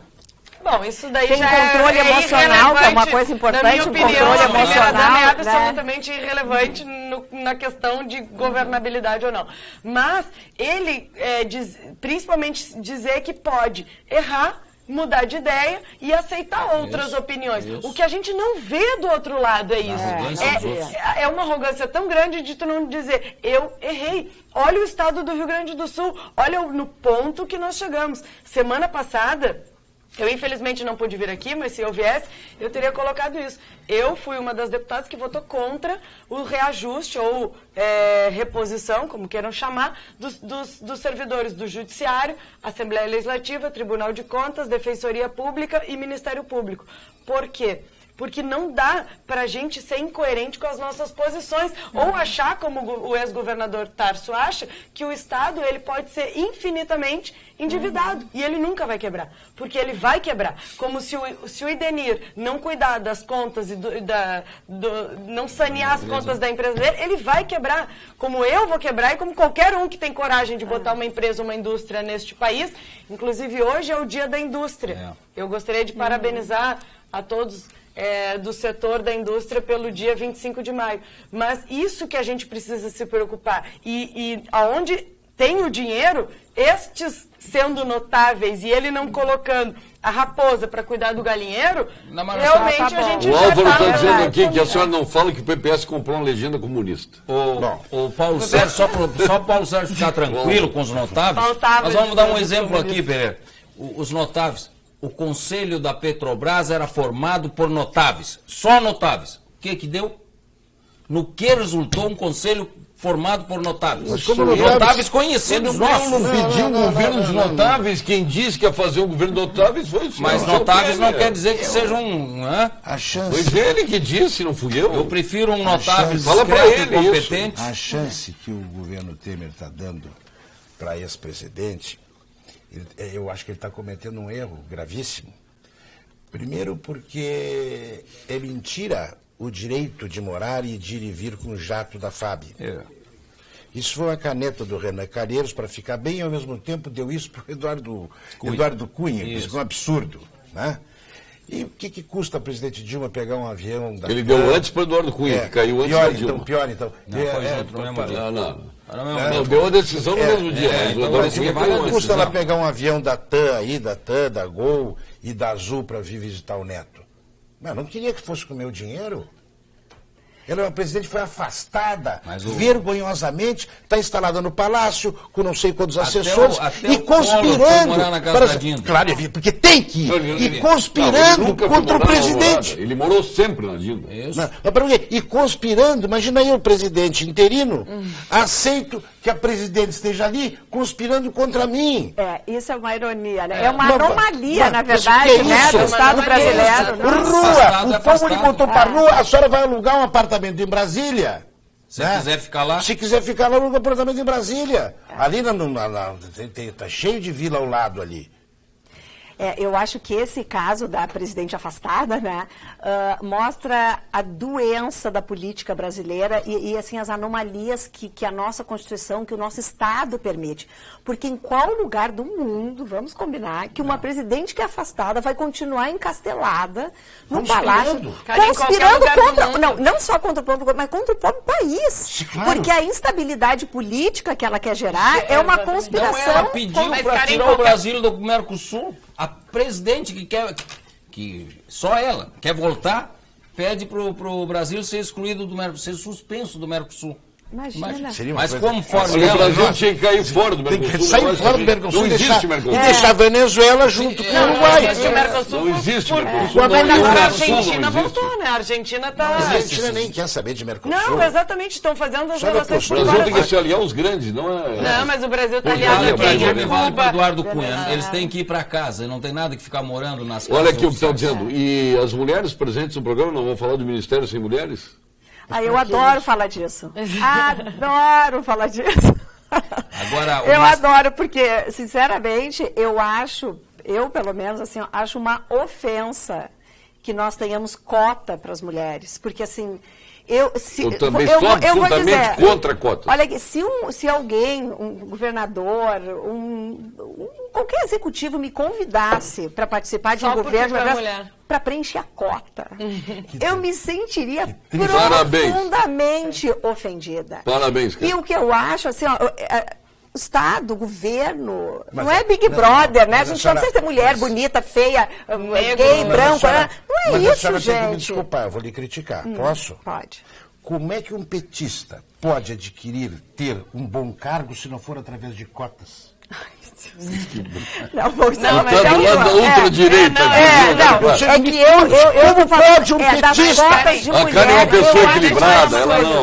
[SPEAKER 4] Bom, isso daí
[SPEAKER 8] Tem
[SPEAKER 4] já
[SPEAKER 8] controle
[SPEAKER 4] é
[SPEAKER 8] emocional,
[SPEAKER 4] irrelevante.
[SPEAKER 8] que é uma coisa importante,
[SPEAKER 4] Na minha
[SPEAKER 8] o
[SPEAKER 4] opinião,
[SPEAKER 8] controle
[SPEAKER 4] a primeira-dama
[SPEAKER 8] emocional,
[SPEAKER 4] é
[SPEAKER 8] né?
[SPEAKER 4] absolutamente irrelevante na questão de governabilidade ou não. Mas ele, principalmente, dizer que pode errar, mudar de ideia e aceitar outras opiniões.
[SPEAKER 3] isso.
[SPEAKER 4] O que a gente não vê do outro lado é isso.
[SPEAKER 3] arrogância dos outros.
[SPEAKER 4] É uma arrogância tão grande de tu não dizer, eu errei. Olha o estado do Rio Grande do Sul, olha no ponto que nós chegamos. Semana passada, eu infelizmente não pude vir aqui, mas se eu viesse, eu teria colocado isso. Eu fui uma das deputadas que votou contra o reajuste ou reposição, como queiram chamar, dos servidores do Judiciário, Assembleia Legislativa, Tribunal de Contas, Defensoria Pública e Ministério Público. Por quê? Porque não dá para a gente ser incoerente com as nossas posições ou achar, como o ex-governador Tarso acha, que o Estado ele pode ser infinitamente endividado e ele nunca vai quebrar, porque ele vai quebrar. Como se o Idenir não cuidar das contas e não sanear as contas da empresa dele, ele vai quebrar. Como eu vou quebrar e como qualquer um que tem coragem de botar uma empresa, uma indústria neste país. Inclusive hoje é o Dia da Indústria. Eu gostaria de parabenizar a todos do setor da indústria pelo dia 25 de maio. Mas isso que a gente precisa se preocupar. E aonde tem o dinheiro, estes sendo notáveis e ele não colocando a raposa para cuidar do galinheiro, realmente a gente
[SPEAKER 2] O
[SPEAKER 4] já
[SPEAKER 2] Álvaro está
[SPEAKER 4] está...
[SPEAKER 2] dizendo aqui que a senhora não fala que o PPS comprou uma legenda comunista.
[SPEAKER 3] O Paulo Sérgio, só o Paulo Sérgio ficar tranquilo com os notáveis,
[SPEAKER 4] Faltava
[SPEAKER 3] nós vamos dar um
[SPEAKER 4] de
[SPEAKER 3] exemplo aqui,
[SPEAKER 4] comunista.
[SPEAKER 3] Pereira. Os notáveis, o conselho da Petrobras era formado por notáveis, só notáveis. O que deu? No que resultou um conselho formado por notáveis?
[SPEAKER 6] Mas como
[SPEAKER 3] Notáveis conhecidos nossos.
[SPEAKER 2] Eu não pedi um governo dos notáveis. Quem disse que ia fazer um governo de notáveis foi o senhor.
[SPEAKER 3] Mas notáveis não quer dizer que sejam um...
[SPEAKER 6] A chance,
[SPEAKER 2] Foi ele que disse, não fui eu.
[SPEAKER 3] Eu prefiro um notável
[SPEAKER 2] Fala pra
[SPEAKER 3] discreto e
[SPEAKER 2] ele
[SPEAKER 3] competente.
[SPEAKER 6] a chance que o governo Temer está dando para ex-presidente, eu acho que ele está cometendo um erro gravíssimo. Primeiro porque é mentira o direito de morar e de ir e vir com o jato da FAB. Isso foi uma caneta do Renan Calheiros para ficar bem e ao mesmo tempo deu isso para o Eduardo Cunha, que isso é um absurdo. Né? E o que custa a presidente Dilma pegar um avião da...
[SPEAKER 2] Ele deu antes para o Eduardo Cunha, que caiu antes da Dilma.
[SPEAKER 6] Pior então.
[SPEAKER 3] Não, foi junto no mesmo dia.
[SPEAKER 2] Não, deu a decisão no mesmo dia. Mas o Eduardo Cunha
[SPEAKER 6] vai a custa ela pegar um avião da TAM aí, da TAM, da Gol e da Azul para vir visitar o neto? Mas não queria que fosse com o meu dinheiro. Ela, a presidente, foi afastada vergonhosamente, está instalada no palácio, com não sei quantos assessores, e conspirando. Claro, porque tem que ir. E conspirando contra o presidente.
[SPEAKER 2] Ele morou sempre na Dilma.
[SPEAKER 6] E conspirando, imagina aí o presidente interino, aceito que a presidente esteja ali conspirando contra mim.
[SPEAKER 8] Isso é uma ironia, né? É uma anomalia, na verdade, né, do Estado brasileiro.
[SPEAKER 6] Rua, o povo lhe botou para rua, a senhora vai alugar um apartamento em Brasília.
[SPEAKER 3] Se quiser ficar lá.
[SPEAKER 6] Se quiser ficar lá, aluga um apartamento em Brasília. Ali tá cheio de vila ao lado ali.
[SPEAKER 8] Eu acho que esse caso da presidente afastada, né, mostra a doença da política brasileira e assim, as anomalias que a nossa Constituição, que o nosso Estado permite. Porque em qual lugar do mundo, vamos combinar, que uma presidente que é afastada vai continuar encastelada no palácio, conspirando contra, não só contra o próprio, mas contra o próprio país.
[SPEAKER 6] Claro.
[SPEAKER 8] Porque a instabilidade política que ela quer gerar é uma conspiração.
[SPEAKER 3] Não, ela pediu para tirar o Brasil do Mercosul. A presidente que só ela quer voltar, pede pro Brasil ser excluído do Mercosul, ser suspenso do Mercosul.
[SPEAKER 8] Imagina.
[SPEAKER 3] Mas como fora
[SPEAKER 2] o Brasil tinha que cair fora do Mercosul.
[SPEAKER 6] Tem que sair fora do Mercosul
[SPEAKER 2] e
[SPEAKER 6] deixar a Venezuela junto com o Uruguai.
[SPEAKER 2] Não existe Mercosul.
[SPEAKER 4] Mas agora a Argentina voltou, né? A Argentina está...
[SPEAKER 6] A Argentina nem quer saber de Mercosul.
[SPEAKER 4] Não, exatamente, estão fazendo as relações
[SPEAKER 2] por fora. O Brasil tem que se aliar aos grandes, não é...
[SPEAKER 4] Não, mas o Brasil está aliado a quem?
[SPEAKER 3] Vale para Eduardo Cunha. Eles têm que ir para casa, não tem nada que ficar morando nas casas.
[SPEAKER 2] Olha aqui o que estão dizendo. E as mulheres presentes no programa, não vão falar do Ministério Sem Mulheres?
[SPEAKER 8] Eu adoro falar disso. Adoro falar disso.
[SPEAKER 3] Agora,
[SPEAKER 8] eu adoro, porque, sinceramente, eu pelo menos, assim, acho uma ofensa que nós tenhamos cota para as mulheres. Porque, assim, eu
[SPEAKER 2] também sou absolutamente contra cotas.
[SPEAKER 8] Olha, se alguém, um governador, qualquer executivo me convidasse para participar de um governo para preencher a cota, eu me sentiria profundamente ofendida.
[SPEAKER 2] Parabéns, cara.
[SPEAKER 8] E o que eu acho, assim, Estado, governo, não é Big Brother, né? A gente não precisa ter mulher bonita, feia, gay, branca. Não é isso, gente.
[SPEAKER 6] Tem que me desculpar, eu vou lhe criticar. Posso?
[SPEAKER 8] Pode.
[SPEAKER 6] Como é que um petista pode ter um bom cargo se não for através de cotas?
[SPEAKER 8] Não, mas
[SPEAKER 2] tá do lado da ultradireita.
[SPEAKER 8] É que eu vou falar das cotas de mulher.
[SPEAKER 2] A cara é uma pessoa equilibrada.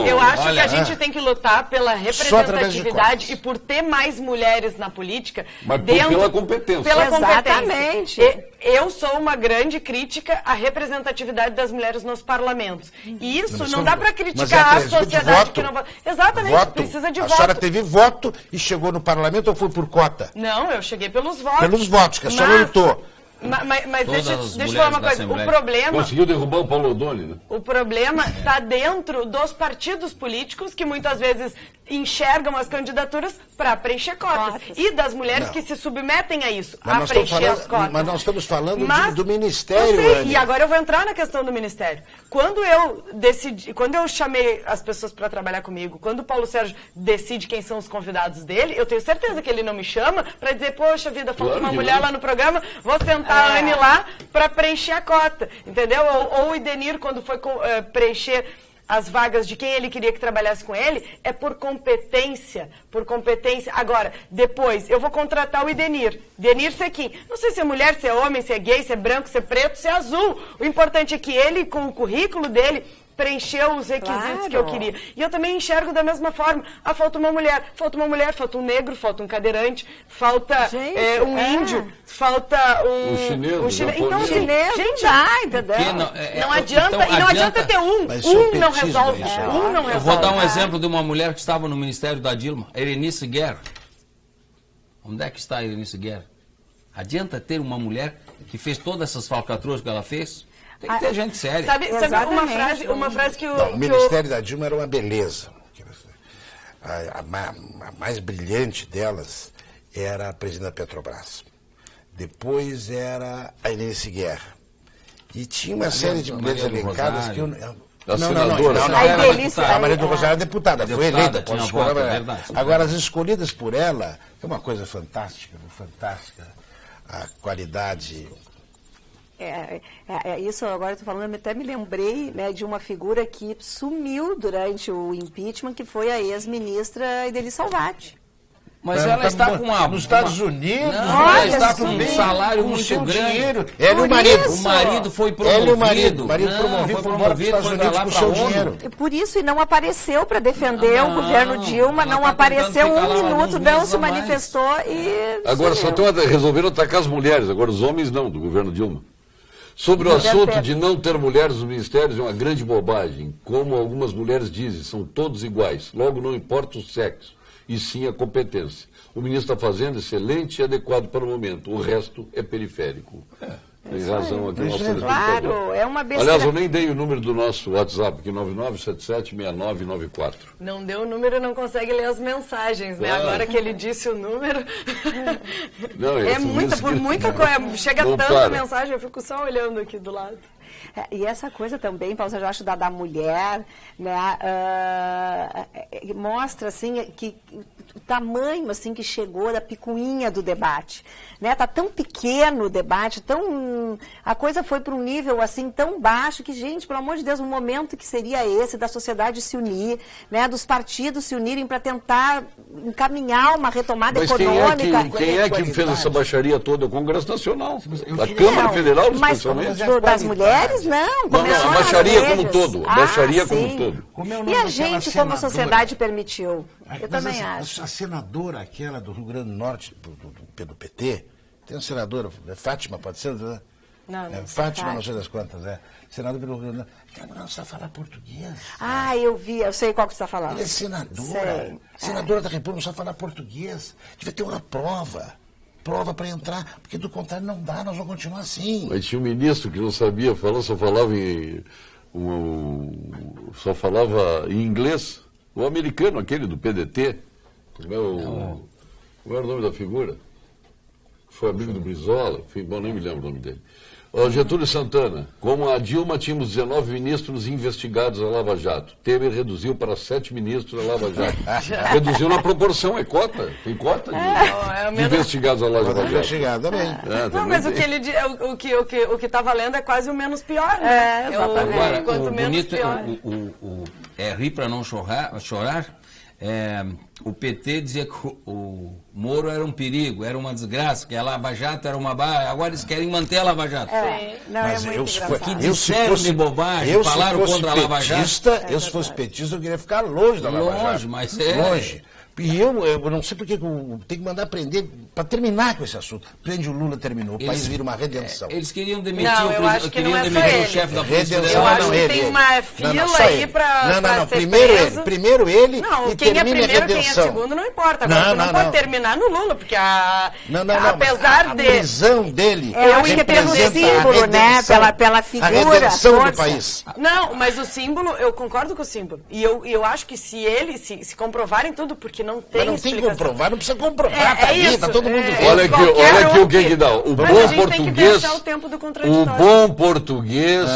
[SPEAKER 4] Eu acho que a gente tem que lutar pela representatividade e por ter mais mulheres na política.
[SPEAKER 2] Mas pela competência.
[SPEAKER 8] Exatamente.
[SPEAKER 4] Eu sou uma grande crítica à representatividade das mulheres nos parlamentos. E isso não dá para criticar a sociedade que não vai... Exatamente, precisa de voto.
[SPEAKER 6] A senhora teve voto e chegou no parlamento ou foi por cota?
[SPEAKER 4] Não, eu cheguei pelos votos.
[SPEAKER 6] Pelos votos, que a senhora lutou.
[SPEAKER 4] Mas deixa eu falar uma coisa. O problema...
[SPEAKER 2] Conseguiu derrubar o Paulo Odoni, né?
[SPEAKER 4] O problema está dentro dos partidos políticos que muitas vezes enxergam as candidaturas para preencher cotas. E das mulheres que se submetem a isso, a preencher as cotas.
[SPEAKER 6] Mas nós estamos falando do Ministério,
[SPEAKER 4] e agora eu vou entrar na questão do Ministério. Quando eu chamei as pessoas para trabalhar comigo, quando o Paulo Sérgio decide quem são os convidados dele, eu tenho certeza que ele não me chama para dizer, poxa vida, falta uma mulher lá no programa, vou sentar a Anne lá para preencher a cota, entendeu? Ou o Idenir, quando foi preencher as vagas de quem ele queria que trabalhasse com ele, é por competência, Agora, depois, eu vou contratar o Idenir Sequim. Não sei se é mulher, se é homem, se é gay, se é branco, se é preto, se é azul. O importante é que ele, com o currículo dele, preencheu os requisitos que eu queria. E eu também enxergo da mesma forma. Falta uma mulher, falta um negro, falta um cadeirante, falta um índio, falta um chinês. Então, assim, gente, entendeu? Não adianta ter um. Não resolve.
[SPEAKER 3] Eu vou dar um exemplo de uma mulher que estava no Ministério da Dilma, Erenice Guerra. Onde é que está a Erenice Guerra? Adianta ter uma mulher que fez todas essas falcatruas que ela fez? Tem que ter gente séria.
[SPEAKER 4] Sabe uma frase que o...
[SPEAKER 6] Não, o Ministério da Dilma era uma beleza. A mais brilhante delas era a presidente da Petrobras. Depois era a Inês Guerra. E tinha uma série de mulheres elencadas que eu...
[SPEAKER 2] A senadora.
[SPEAKER 6] A Maria do Rosário era deputada, foi eleita.
[SPEAKER 3] Verdade.
[SPEAKER 6] Agora, as escolhidas por ela, é uma coisa fantástica, a qualidade...
[SPEAKER 8] Isso agora eu estou falando, até me lembrei, né, de uma figura que sumiu durante o impeachment, que foi a ex-ministra Ideli Salvati.
[SPEAKER 3] Mas ela está com
[SPEAKER 6] nos Estados Unidos.
[SPEAKER 3] Não, ela está com um salário muito grande.
[SPEAKER 6] Ela e o marido.
[SPEAKER 3] O marido foi promovido.
[SPEAKER 6] O marido promovido, foi embora para os Estados Unidos com o seu dinheiro.
[SPEAKER 8] Por isso, e não apareceu para defender o governo Dilma, não apareceu um minuto, não se manifestou e...
[SPEAKER 2] Agora só resolveram atacar as mulheres, agora os homens não, do governo Dilma. Sobre o assunto de não ter mulheres nos ministérios, é uma grande bobagem. Como algumas mulheres dizem, são todos iguais. Logo, não importa o sexo, e sim a competência. O ministro está fazendo excelente e adequado para o momento. O resto é periférico. Tem razão aqui o nosso
[SPEAKER 8] claro, é uma besteira.
[SPEAKER 2] Aliás, eu nem dei o número do nosso WhatsApp, aqui 99776994.
[SPEAKER 4] Não deu o número, não consegue ler as mensagens, né? Agora que ele disse o número...
[SPEAKER 2] Não,
[SPEAKER 4] é muita coisa. Chega tanta mensagem, eu fico só olhando aqui do lado.
[SPEAKER 8] E essa coisa também, Paulo, eu acho da mulher, né, mostra assim que o tamanho assim que chegou da picuinha do debate, né? Tá tão pequeno o debate, a coisa foi para um nível assim tão baixo que, gente, pelo amor de Deus, um momento que seria esse da sociedade se unir, né, dos partidos se unirem para tentar encaminhar uma retomada econômica.
[SPEAKER 2] Quem é que fez essa baixaria toda? O Congresso Nacional, a Câmara Federal, especialmente.
[SPEAKER 8] Das mulheres, não.
[SPEAKER 2] A baixaria como um todo. A baixaria como um todo.
[SPEAKER 8] E a gente, como a sociedade, permitiu? Eu também acho.
[SPEAKER 6] A senadora, aquela do Rio Grande do Norte, do PT, tem uma senadora, Fátima, pode ser?
[SPEAKER 4] Não,
[SPEAKER 6] Fátima, não sei das quantas, senadora pelo Rio Grande do Norte. Aquela mulher não sabe falar português.
[SPEAKER 8] Eu sei qual que você está falando.
[SPEAKER 6] Ela é senadora. Senadora da República não sabe falar português. Devia ter uma prova para entrar, porque do contrário não dá, nós vamos continuar assim.
[SPEAKER 2] Mas tinha um ministro que não sabia falar, só falava em inglês. O americano, aquele do PDT, como era o nome da figura? Foi amigo do Brizola, enfim, bom, nem me lembro o nome dele. Getúlio Santana, como a Dilma, tínhamos 19 ministros investigados na Lava Jato. Temer reduziu para 7 ministros na Lava Jato. Reduziu na proporção, é cota. Tem cota de investigados na Lava Jato.
[SPEAKER 6] Investigado também.
[SPEAKER 4] Mas o que está valendo é quase o menos pior, né?
[SPEAKER 3] Agora,
[SPEAKER 4] quanto menos pior.
[SPEAKER 3] Rir para não chorar. O PT dizia que o Moro era um perigo, era uma desgraça, que a Lava Jato era uma barra. Agora eles querem manter a Lava Jato.
[SPEAKER 6] Mas
[SPEAKER 3] que disseram de bobagem, falaram contra a Lava Jato.
[SPEAKER 6] Eu, se fosse petista, eu queria ficar longe da Lava Jato.
[SPEAKER 3] Longe, mas
[SPEAKER 6] longe. E eu não sei porque eu tenho que mandar prender, para terminar com esse assunto. Prende o Lula, terminou. O país vira uma redenção.
[SPEAKER 3] Eles queriam demitir
[SPEAKER 4] o
[SPEAKER 3] chefe da Polícia
[SPEAKER 4] Federal. Eu acho que tem uma fila aí para ser preso.
[SPEAKER 6] Primeiro ele
[SPEAKER 4] não,
[SPEAKER 6] e
[SPEAKER 4] quem é
[SPEAKER 6] termina
[SPEAKER 4] primeiro,
[SPEAKER 6] a redenção.
[SPEAKER 4] Quem é segundo, não importa. Agora, não pode terminar no Lula, porque apesar
[SPEAKER 6] a prisão dele
[SPEAKER 8] pelo símbolo, né? Pela figura.
[SPEAKER 6] A redenção do país.
[SPEAKER 4] Não, mas o símbolo, eu concordo com o símbolo. E eu acho que se eles se comprovarem tudo, porque não tem
[SPEAKER 6] explicação. Tem que comprovar, não precisa comprovar, tá todo mundo vendo.
[SPEAKER 2] Olha aqui o que dá. O bom português,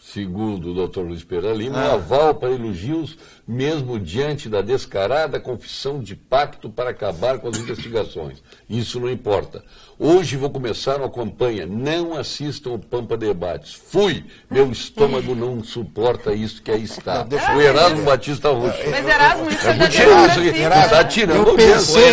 [SPEAKER 2] segundo o Dr. Luiz Pereira Lima, um aval para elogios, mesmo diante da descarada confissão de pacto para acabar com as investigações. Isso não importa. Hoje vou começar uma campanha. Não assistam o Pampa Debates. Fui. Meu estômago não suporta isso que aí está. O Erasmo Batista Rocha.
[SPEAKER 4] Mas Erasmo, isso é
[SPEAKER 2] está tirando.
[SPEAKER 3] Eu pensei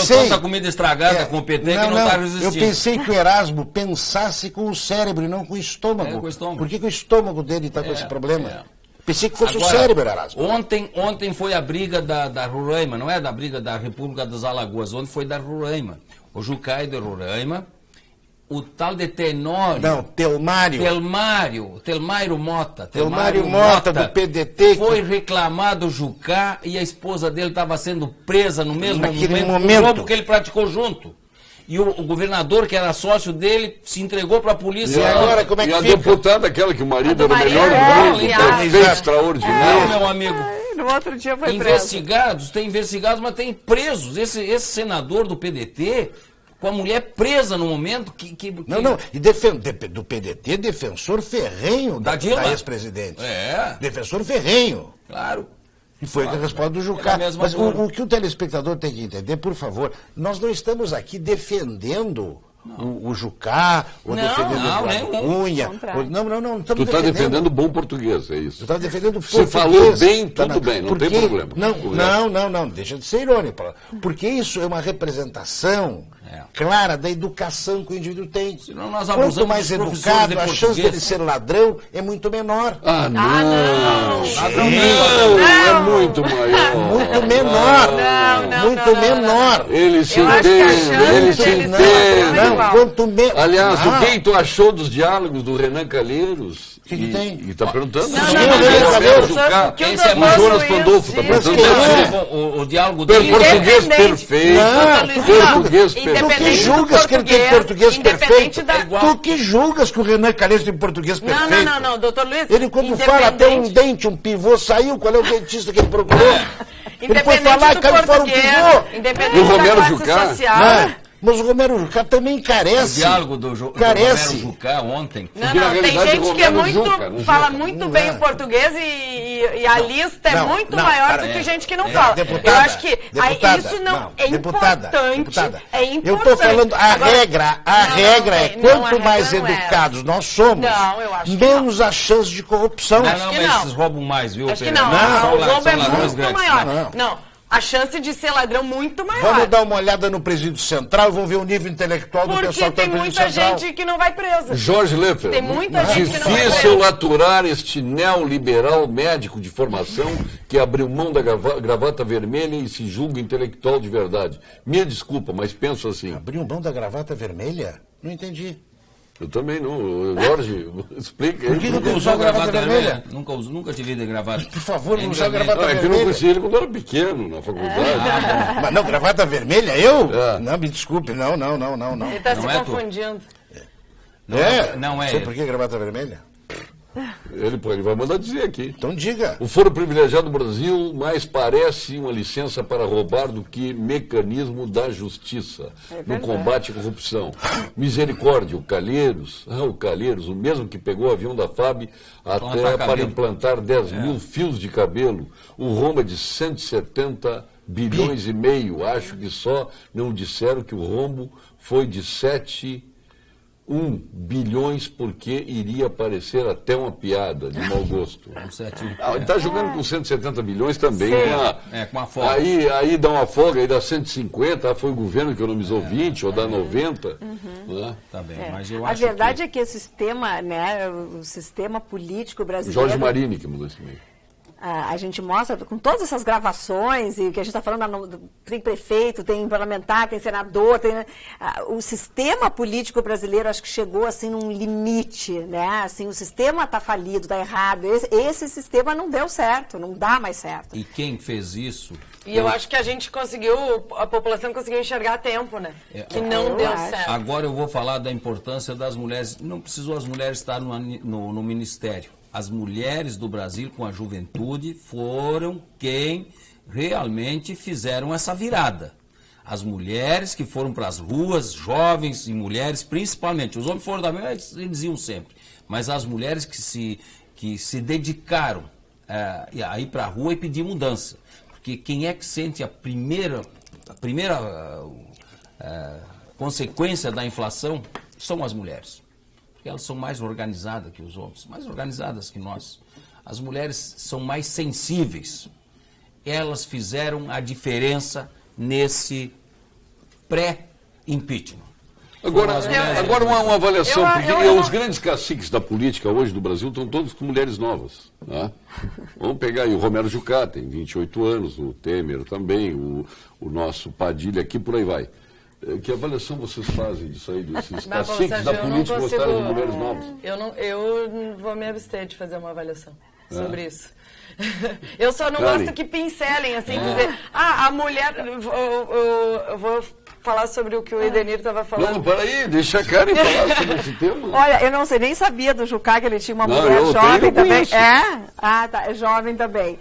[SPEAKER 3] tanta comida estragada com o PT que não está resistindo.
[SPEAKER 6] Eu pensei que o Erasmo pensasse com o cérebro e não com o estômago. Por que o estômago dele está com esse problema? Pensei que fosse o cérebro, Erasmo.
[SPEAKER 3] Ontem foi a briga da Roraima, não é da briga da República das Alagoas, ontem foi da Roraima. O Jucai de Roraima, o tal de Tenório...
[SPEAKER 6] Não, Telmário
[SPEAKER 3] Mota.
[SPEAKER 6] Telmário Mota, do PDT.
[SPEAKER 3] Foi reclamar do Jucá e a esposa dele estava sendo presa no mesmo
[SPEAKER 6] momento
[SPEAKER 3] que ele praticou junto. e o governador, que era sócio dele, se entregou para a polícia.
[SPEAKER 6] E agora, como é que
[SPEAKER 2] e a
[SPEAKER 6] fica?
[SPEAKER 2] deputada, aquela que o marido era o
[SPEAKER 8] Maria,
[SPEAKER 2] melhor do mundo,
[SPEAKER 3] então,
[SPEAKER 2] perfeito, extraordinário.
[SPEAKER 3] Não, meu amigo.
[SPEAKER 8] No outro dia foi preso.
[SPEAKER 3] Tem investigados, mas tem presos. Esse senador do PDT, com a mulher presa no momento que...
[SPEAKER 6] Não, e do PDT, defensor ferrenho
[SPEAKER 3] Da Dilma.
[SPEAKER 6] da ex-presidente.
[SPEAKER 3] É.
[SPEAKER 6] Defensor ferrenho.
[SPEAKER 3] Claro.
[SPEAKER 6] E foi a resposta do
[SPEAKER 3] É
[SPEAKER 6] Jucá.
[SPEAKER 3] a mesma
[SPEAKER 6] Mas
[SPEAKER 3] coisa.
[SPEAKER 6] o que o telespectador tem que entender, por favor, nós não estamos aqui defendendo o Jucá, ou
[SPEAKER 3] Não,
[SPEAKER 6] defendendo
[SPEAKER 3] não,
[SPEAKER 6] o
[SPEAKER 3] nem
[SPEAKER 6] Eduardo
[SPEAKER 3] um.
[SPEAKER 6] Cunha.
[SPEAKER 8] Contrário.
[SPEAKER 6] Não
[SPEAKER 2] Tu
[SPEAKER 6] estamos
[SPEAKER 2] está defendendo bom português, é
[SPEAKER 6] Tu
[SPEAKER 2] isso.
[SPEAKER 6] está defendendo o
[SPEAKER 2] Se
[SPEAKER 6] português.
[SPEAKER 2] falou bem,
[SPEAKER 6] Tá
[SPEAKER 2] tudo bem, não tem
[SPEAKER 6] porque-
[SPEAKER 2] problema.
[SPEAKER 6] Não, deixa de ser irônico. Porque isso é uma representação clara da educação que o indivíduo tem.
[SPEAKER 3] Senão nós
[SPEAKER 6] Quanto
[SPEAKER 3] abusamos
[SPEAKER 6] mais
[SPEAKER 3] dos professores
[SPEAKER 6] educado,
[SPEAKER 3] de
[SPEAKER 6] a chance
[SPEAKER 3] português.
[SPEAKER 6] dele ser ladrão é muito menor.
[SPEAKER 2] Ah, não!
[SPEAKER 3] Ladrão
[SPEAKER 2] Não, é muito maior.
[SPEAKER 6] Muito menor. Muito menor.
[SPEAKER 2] Ele se
[SPEAKER 4] Eu acho que a
[SPEAKER 2] entende,
[SPEAKER 4] chance
[SPEAKER 2] ele se
[SPEAKER 4] dele ser
[SPEAKER 2] entende.
[SPEAKER 4] ladrão é
[SPEAKER 6] Não,
[SPEAKER 4] igual.
[SPEAKER 6] quanto menos.
[SPEAKER 2] Aliás, o que tu achou dos diálogos do Renan Calheiros?
[SPEAKER 6] O que tem?
[SPEAKER 2] E está perguntando.
[SPEAKER 4] Não,
[SPEAKER 2] Sim,
[SPEAKER 4] não,
[SPEAKER 2] o
[SPEAKER 4] não,
[SPEAKER 2] Renan
[SPEAKER 4] não,
[SPEAKER 2] Calheiros,
[SPEAKER 4] não,
[SPEAKER 2] o cara.
[SPEAKER 4] o que o
[SPEAKER 3] Esse é
[SPEAKER 4] doutor
[SPEAKER 2] O Jonas
[SPEAKER 4] Luiz
[SPEAKER 2] Pandolfo está
[SPEAKER 4] disse.
[SPEAKER 2] perguntando.
[SPEAKER 3] O diálogo
[SPEAKER 2] Pelo
[SPEAKER 3] dele...
[SPEAKER 2] português
[SPEAKER 4] Independente.
[SPEAKER 2] perfeito.
[SPEAKER 6] Não,
[SPEAKER 2] Português
[SPEAKER 6] Tu
[SPEAKER 2] perfeito.
[SPEAKER 6] que julgas que ele tem português
[SPEAKER 4] independente
[SPEAKER 6] perfeito?
[SPEAKER 4] da-
[SPEAKER 6] Tu que julgas que o Renan Calheiros tem português perfeito?
[SPEAKER 4] Não, doutor Luiz.
[SPEAKER 6] Ele quando fala até um
[SPEAKER 4] independente-
[SPEAKER 6] dente, um pivô saiu, qual é o dentista que ele procurou? Ele foi
[SPEAKER 4] Independente
[SPEAKER 6] falar,
[SPEAKER 4] do
[SPEAKER 6] caiu fora um
[SPEAKER 4] português,
[SPEAKER 6] pivô.
[SPEAKER 4] independente
[SPEAKER 2] E o Romero
[SPEAKER 4] da classe
[SPEAKER 2] Jucá?
[SPEAKER 4] social.
[SPEAKER 6] Não, mas o Romero Jucá também
[SPEAKER 3] O
[SPEAKER 6] carece.
[SPEAKER 3] diálogo do Romero
[SPEAKER 6] Carece.
[SPEAKER 3] Jucá ontem...
[SPEAKER 4] Não,
[SPEAKER 2] Porque, na
[SPEAKER 4] tem
[SPEAKER 2] realidade,
[SPEAKER 4] gente que é
[SPEAKER 2] Romero
[SPEAKER 4] muito,
[SPEAKER 2] Jucá, não
[SPEAKER 4] fala
[SPEAKER 2] Jucá.
[SPEAKER 4] muito
[SPEAKER 6] Não
[SPEAKER 4] bem
[SPEAKER 6] é.
[SPEAKER 4] o português e a lista é
[SPEAKER 6] Não,
[SPEAKER 4] muito
[SPEAKER 6] não,
[SPEAKER 4] maior
[SPEAKER 6] para,
[SPEAKER 4] do que
[SPEAKER 6] é.
[SPEAKER 4] gente que não fala.
[SPEAKER 6] Deputada,
[SPEAKER 4] eu acho que
[SPEAKER 6] deputada,
[SPEAKER 4] isso não é
[SPEAKER 6] deputada,
[SPEAKER 4] importante.
[SPEAKER 6] deputada.
[SPEAKER 4] É importante.
[SPEAKER 6] Eu estou falando, a
[SPEAKER 4] Agora-
[SPEAKER 6] regra
[SPEAKER 4] Não,
[SPEAKER 6] é
[SPEAKER 4] não,
[SPEAKER 6] quanto
[SPEAKER 4] a regra
[SPEAKER 6] mais
[SPEAKER 4] não é
[SPEAKER 6] educados nós somos,
[SPEAKER 4] Não, eu acho que
[SPEAKER 6] menos a chance de corrupção.
[SPEAKER 3] Não,
[SPEAKER 4] que
[SPEAKER 3] mas
[SPEAKER 4] não.
[SPEAKER 3] esses roubam mais, viu?
[SPEAKER 4] Acho que
[SPEAKER 3] Pedro?
[SPEAKER 4] não.
[SPEAKER 3] São
[SPEAKER 4] O roubo é
[SPEAKER 3] ladrões
[SPEAKER 4] muito
[SPEAKER 3] grandes.
[SPEAKER 4] maior. Não. A chance de ser ladrão muito maior.
[SPEAKER 6] Vamos dar uma olhada no presídio central e vamos ver o nível intelectual do pessoal
[SPEAKER 4] Porque
[SPEAKER 6] que está
[SPEAKER 4] tem
[SPEAKER 6] no presídio
[SPEAKER 4] muita
[SPEAKER 6] central.
[SPEAKER 4] gente que não vai presa.
[SPEAKER 2] Jorge Leffer,
[SPEAKER 4] Tem muita gente que não vai
[SPEAKER 2] difícil
[SPEAKER 4] preso.
[SPEAKER 2] aturar este neoliberal médico de formação que abriu mão da gravata vermelha e se julga intelectual de verdade. Me desculpa, mas penso assim.
[SPEAKER 6] Abriu mão da gravata vermelha? Não entendi.
[SPEAKER 2] Eu também não. Jorge, explica aí.
[SPEAKER 6] Por que
[SPEAKER 3] Nunca
[SPEAKER 6] Usou
[SPEAKER 3] usou
[SPEAKER 6] gravata
[SPEAKER 3] gravata
[SPEAKER 6] vermelha?
[SPEAKER 3] vermelha? Nunca te vi de gravata.
[SPEAKER 6] Por favor, não
[SPEAKER 3] Nem
[SPEAKER 6] usa
[SPEAKER 3] vermelha.
[SPEAKER 6] gravata
[SPEAKER 2] Ah, é que eu não
[SPEAKER 6] vermelha.
[SPEAKER 2] conheci ele quando eu era pequeno, na faculdade.
[SPEAKER 6] Mas não, gravata vermelha, eu?
[SPEAKER 2] É.
[SPEAKER 6] Não, me desculpe, não.
[SPEAKER 4] Ele está se
[SPEAKER 3] Não é tu?
[SPEAKER 4] confundindo.
[SPEAKER 3] Não é
[SPEAKER 6] Sei
[SPEAKER 3] ele.
[SPEAKER 6] por que gravata vermelha?
[SPEAKER 2] Ele vai mandar dizer aqui.
[SPEAKER 6] Então diga.
[SPEAKER 2] O Foro Privilegiado do Brasil mais parece uma licença para roubar do que mecanismo da justiça no combate à corrupção. Misericórdia, o Calheiros, o mesmo que pegou o avião da FAB até
[SPEAKER 3] Plantar
[SPEAKER 2] para
[SPEAKER 3] cabelo.
[SPEAKER 2] implantar 10 mil fios de cabelo. O rombo é de 170 bilhões e meio. Acho que só não disseram que o rombo foi de 7,1 bilhões porque iria parecer até uma piada de mau gosto. Ah, ele está jogando com 170 bilhões também.
[SPEAKER 3] Com a folga.
[SPEAKER 2] Aí dá uma folga, aí dá 150, foi o governo que economizou 20 ou dá 90. Né?
[SPEAKER 3] Tá bem, mas eu
[SPEAKER 8] A
[SPEAKER 3] acho
[SPEAKER 8] verdade é que o sistema, né, o sistema político brasileiro...
[SPEAKER 2] Jorge Marini que mandou esse e-mail.
[SPEAKER 8] A gente mostra com todas essas gravações e que a gente está falando, tem prefeito, tem parlamentar, tem senador, tem, o sistema político brasileiro acho que chegou assim num limite, né? Assim, o sistema está falido, está errado. Esse sistema não deu certo, não dá mais certo.
[SPEAKER 3] E quem fez isso...
[SPEAKER 4] E eu acho que a gente conseguiu, a população conseguiu enxergar a tempo, né? Que não deu certo.
[SPEAKER 3] Agora eu vou falar da importância das mulheres. Não precisou as mulheres estar no ministério. As mulheres do Brasil com a juventude foram quem realmente fizeram essa virada. As mulheres que foram para as ruas, jovens e mulheres principalmente. Os homens foram também, eles iam sempre. Mas as mulheres que se dedicaram a ir para a rua e pedir mudança. Porque quem é que sente a primeira consequência da inflação são as mulheres. Porque elas são mais organizadas que os homens, mais organizadas que nós. As mulheres são mais sensíveis. Elas fizeram a diferença nesse pré-impeachment.
[SPEAKER 2] Agora uma avaliação, porque os grandes caciques da política hoje do Brasil estão todos com mulheres novas. Né? Vamos pegar aí o Romero Jucá, tem 28 anos, o Temer também, o nosso Padilha aqui, por aí vai. Que avaliação vocês fazem disso aí, desses caciques da política gostarem de mulheres novas?
[SPEAKER 4] Eu não vou me abster de fazer uma avaliação sobre isso. Eu só não gosto que pincelem, assim, dizer, a mulher, eu vou falar sobre o que o Edenir estava falando.
[SPEAKER 2] Não, peraí, deixa a Karen falar sobre esse tema.
[SPEAKER 8] Olha, eu não sei, nem sabia do Jucá que ele tinha uma
[SPEAKER 2] Não,
[SPEAKER 8] mulher
[SPEAKER 2] eu
[SPEAKER 8] jovem também.
[SPEAKER 2] conheço.
[SPEAKER 8] É? Ah, tá, é jovem também.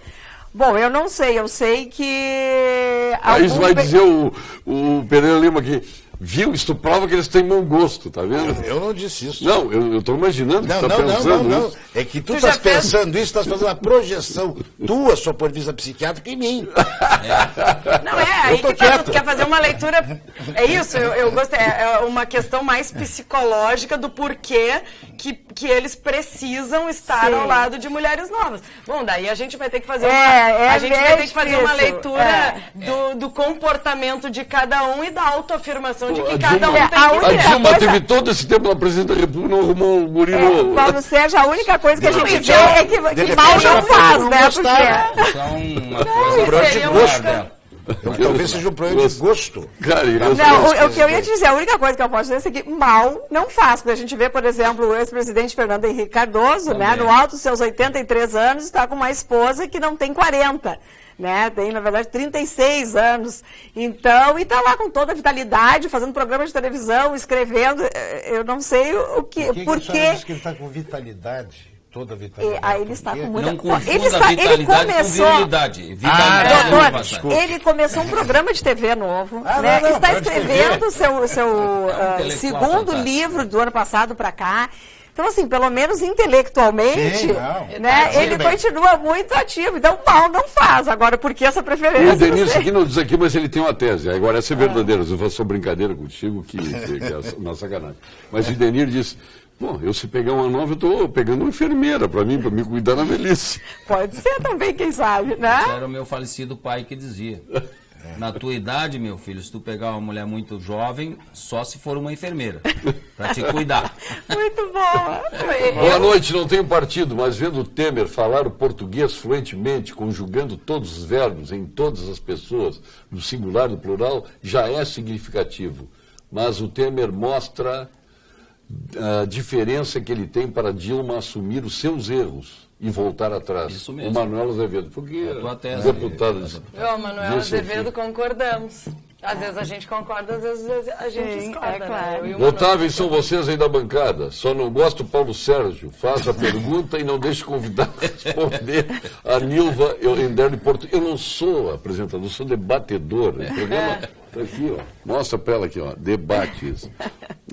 [SPEAKER 8] Bom, eu não sei, eu sei que...
[SPEAKER 2] Aí isso vai dizer o Pereira Lima aqui, viu, isso prova que eles têm mau gosto, tá vendo?
[SPEAKER 6] Eu não disse isso.
[SPEAKER 2] Não, eu estou imaginando que
[SPEAKER 6] Não,
[SPEAKER 2] você está pensando
[SPEAKER 6] não.
[SPEAKER 2] isso.
[SPEAKER 6] É que tu
[SPEAKER 4] Tu já
[SPEAKER 6] estás
[SPEAKER 4] fez?
[SPEAKER 6] pensando isso, estás fazendo uma projeção tua, sua ponto de vista psiquiátrica, em mim.
[SPEAKER 4] Não, aí
[SPEAKER 6] tô
[SPEAKER 4] que tá,
[SPEAKER 6] quieto.
[SPEAKER 4] tu quer fazer uma leitura... É isso, eu gostei. É uma questão mais psicológica do porquê que eles precisam estar
[SPEAKER 8] Sim.
[SPEAKER 4] ao lado de mulheres novas. Bom, daí a gente vai ter que fazer
[SPEAKER 8] a
[SPEAKER 4] a gente vai ter que fazer uma
[SPEAKER 8] difícil.
[SPEAKER 4] leitura do comportamento de cada um e da autoafirmação de
[SPEAKER 2] Pô,
[SPEAKER 4] que
[SPEAKER 2] a
[SPEAKER 4] cada um
[SPEAKER 2] Dilma-
[SPEAKER 4] tem
[SPEAKER 8] a
[SPEAKER 4] que...
[SPEAKER 8] única
[SPEAKER 2] A Dilma
[SPEAKER 8] coisa-
[SPEAKER 2] teve todo esse tempo na presidente da República e não arrumou um guri novo.
[SPEAKER 8] Paulo Sérgio, a única coisa que a gente vê é que
[SPEAKER 6] repente
[SPEAKER 8] mal
[SPEAKER 6] ela
[SPEAKER 8] não
[SPEAKER 6] foi
[SPEAKER 8] faz,
[SPEAKER 6] por
[SPEAKER 8] né?
[SPEAKER 6] gostar.
[SPEAKER 8] Porque...
[SPEAKER 3] Só uma coisa
[SPEAKER 6] Problema de
[SPEAKER 4] seria
[SPEAKER 6] gosto.
[SPEAKER 3] dela.
[SPEAKER 6] Talvez seja um problema de gosto.
[SPEAKER 2] Cara,
[SPEAKER 8] Não, o que eu ia te dizer, a única coisa que eu posso dizer é que mal não faz, porque a gente vê, por exemplo, o ex-presidente Fernando Henrique Cardoso, né, no alto dos seus 83 anos, está com uma esposa que não tem 40, né, tem, na verdade, 36 anos, então, e está lá com toda a vitalidade, fazendo programa de televisão, escrevendo, eu não sei o que,
[SPEAKER 6] Por que a senhora
[SPEAKER 8] porque...
[SPEAKER 6] diz que ele está com vitalidade? Toda a vitalidade.
[SPEAKER 8] Aí ele está com muita...
[SPEAKER 3] Não confunda
[SPEAKER 8] ele
[SPEAKER 3] vitalidade
[SPEAKER 8] começou...
[SPEAKER 3] com virilidade. Vitalidade
[SPEAKER 8] Doutor,
[SPEAKER 3] é bastante.
[SPEAKER 8] ele começou um programa de TV novo,
[SPEAKER 6] Ah,
[SPEAKER 8] né?
[SPEAKER 6] não,
[SPEAKER 8] Está
[SPEAKER 6] programa de
[SPEAKER 8] escrevendo o seu
[SPEAKER 3] intelectual
[SPEAKER 8] segundo
[SPEAKER 3] fantástico.
[SPEAKER 8] livro do ano passado para cá. Então, assim, pelo menos intelectualmente,
[SPEAKER 6] Sim, não.
[SPEAKER 8] né,
[SPEAKER 6] Tá,
[SPEAKER 8] ele
[SPEAKER 6] tudo bem.
[SPEAKER 8] continua muito ativo. Então, mal não faz. Agora, por que essa preferência?
[SPEAKER 2] O Denilson
[SPEAKER 8] Não sei.
[SPEAKER 2] aqui não diz aqui, mas ele tem uma tese. Agora, essa é verdadeira. Eu faço brincadeira contigo, que é uma sacanagem. Mas o Denir disse, bom, eu se pegar uma nova, eu estou pegando uma enfermeira para mim cuidar na velhice.
[SPEAKER 8] Pode ser também, quem sabe, né?
[SPEAKER 3] Isso era o meu falecido pai que dizia. Na tua idade, meu filho, se tu pegar uma mulher muito jovem, só se for uma enfermeira, para te cuidar.
[SPEAKER 8] Muito boa.
[SPEAKER 2] Boa noite, não tenho partido, mas vendo o Temer falar o português fluentemente, conjugando todos os verbos em todas as pessoas, no singular e no plural, já é significativo. Mas o Temer mostra a diferença que ele tem para Dilma assumir os seus erros e voltar atrás.
[SPEAKER 3] Isso mesmo.
[SPEAKER 2] O Manuel Azevedo. Porque
[SPEAKER 3] É a tua tese.
[SPEAKER 2] deputado disse,
[SPEAKER 4] Eu, Manuel
[SPEAKER 2] disse
[SPEAKER 4] Azevedo,
[SPEAKER 2] aqui.
[SPEAKER 4] concordamos. Às vezes a gente concorda, às vezes a gente
[SPEAKER 8] Sim,
[SPEAKER 4] discorda.
[SPEAKER 8] é claro.
[SPEAKER 4] Né? Eu e o Manuel.
[SPEAKER 2] Notáveis são vocês aí da bancada. Só não gosto do Paulo Sérgio. Faz a pergunta e não deixe o convidado responder. A Nilva Ender de Porto. Eu não sou apresentador, sou debatedor. O programa está aqui, ó. Mostra para ela aqui, ó. Debates.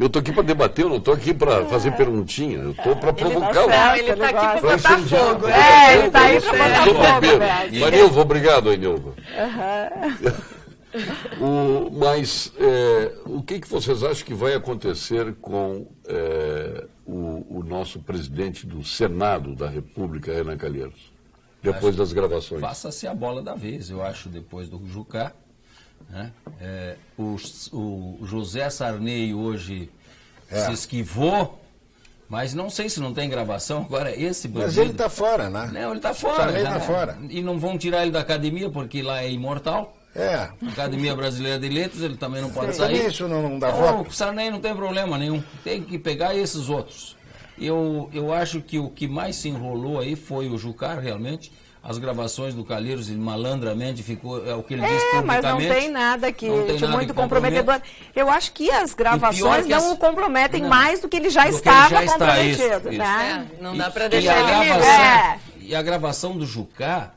[SPEAKER 2] Eu estou aqui para debater, eu não estou aqui para fazer perguntinha. Eu estou para provocar o.
[SPEAKER 4] Não, ele tá aqui para
[SPEAKER 2] Pra
[SPEAKER 4] botar
[SPEAKER 2] incendiar.
[SPEAKER 4] fogo.
[SPEAKER 8] Ele tá aí pra botar
[SPEAKER 2] Sou
[SPEAKER 8] fogo,
[SPEAKER 2] bombeiro.
[SPEAKER 8] velho.
[SPEAKER 2] Mas, Nilva, obrigado aí, Nilva. Mas o que vocês acham que vai acontecer com o nosso presidente do Senado da República, Renan Calheiros, depois das gravações?
[SPEAKER 3] Passa-se a bola da vez, eu acho, depois do Jucá. Né? O José Sarney hoje se esquivou, mas não sei se não tem gravação. Agora, esse bandido...
[SPEAKER 6] Mas ele está fora, né?
[SPEAKER 3] Não, ele está fora.
[SPEAKER 6] Sarney
[SPEAKER 3] já,
[SPEAKER 6] tá fora.
[SPEAKER 3] E não vão tirar ele da academia, porque lá é imortal.
[SPEAKER 6] É.
[SPEAKER 3] Academia Brasileira de Letras, ele também não pode
[SPEAKER 6] Também
[SPEAKER 3] sair.
[SPEAKER 6] isso não dá
[SPEAKER 3] Não,
[SPEAKER 6] voto.
[SPEAKER 3] o Sarney não tem problema nenhum. Tem que pegar esses outros. Eu acho que o que mais se enrolou aí foi o Jucá, realmente. As gravações do Calheiros, ele malandramente ficou, é o que ele disse
[SPEAKER 8] Mas
[SPEAKER 3] publicamente.
[SPEAKER 8] não tem nada que
[SPEAKER 3] Não tem
[SPEAKER 8] de
[SPEAKER 3] nada
[SPEAKER 8] muito
[SPEAKER 3] que
[SPEAKER 8] comprometedor. Eu acho que as gravações
[SPEAKER 3] pior que
[SPEAKER 8] não
[SPEAKER 3] as-
[SPEAKER 8] o comprometem
[SPEAKER 3] Não.
[SPEAKER 8] mais do que ele já
[SPEAKER 3] Do que ele
[SPEAKER 8] estava
[SPEAKER 3] já está,
[SPEAKER 8] comprometido.
[SPEAKER 3] isso,
[SPEAKER 8] Né?
[SPEAKER 4] Não dá para
[SPEAKER 3] E
[SPEAKER 4] deixar
[SPEAKER 3] a
[SPEAKER 4] ele livre.
[SPEAKER 3] gravação, e a gravação do Jucá,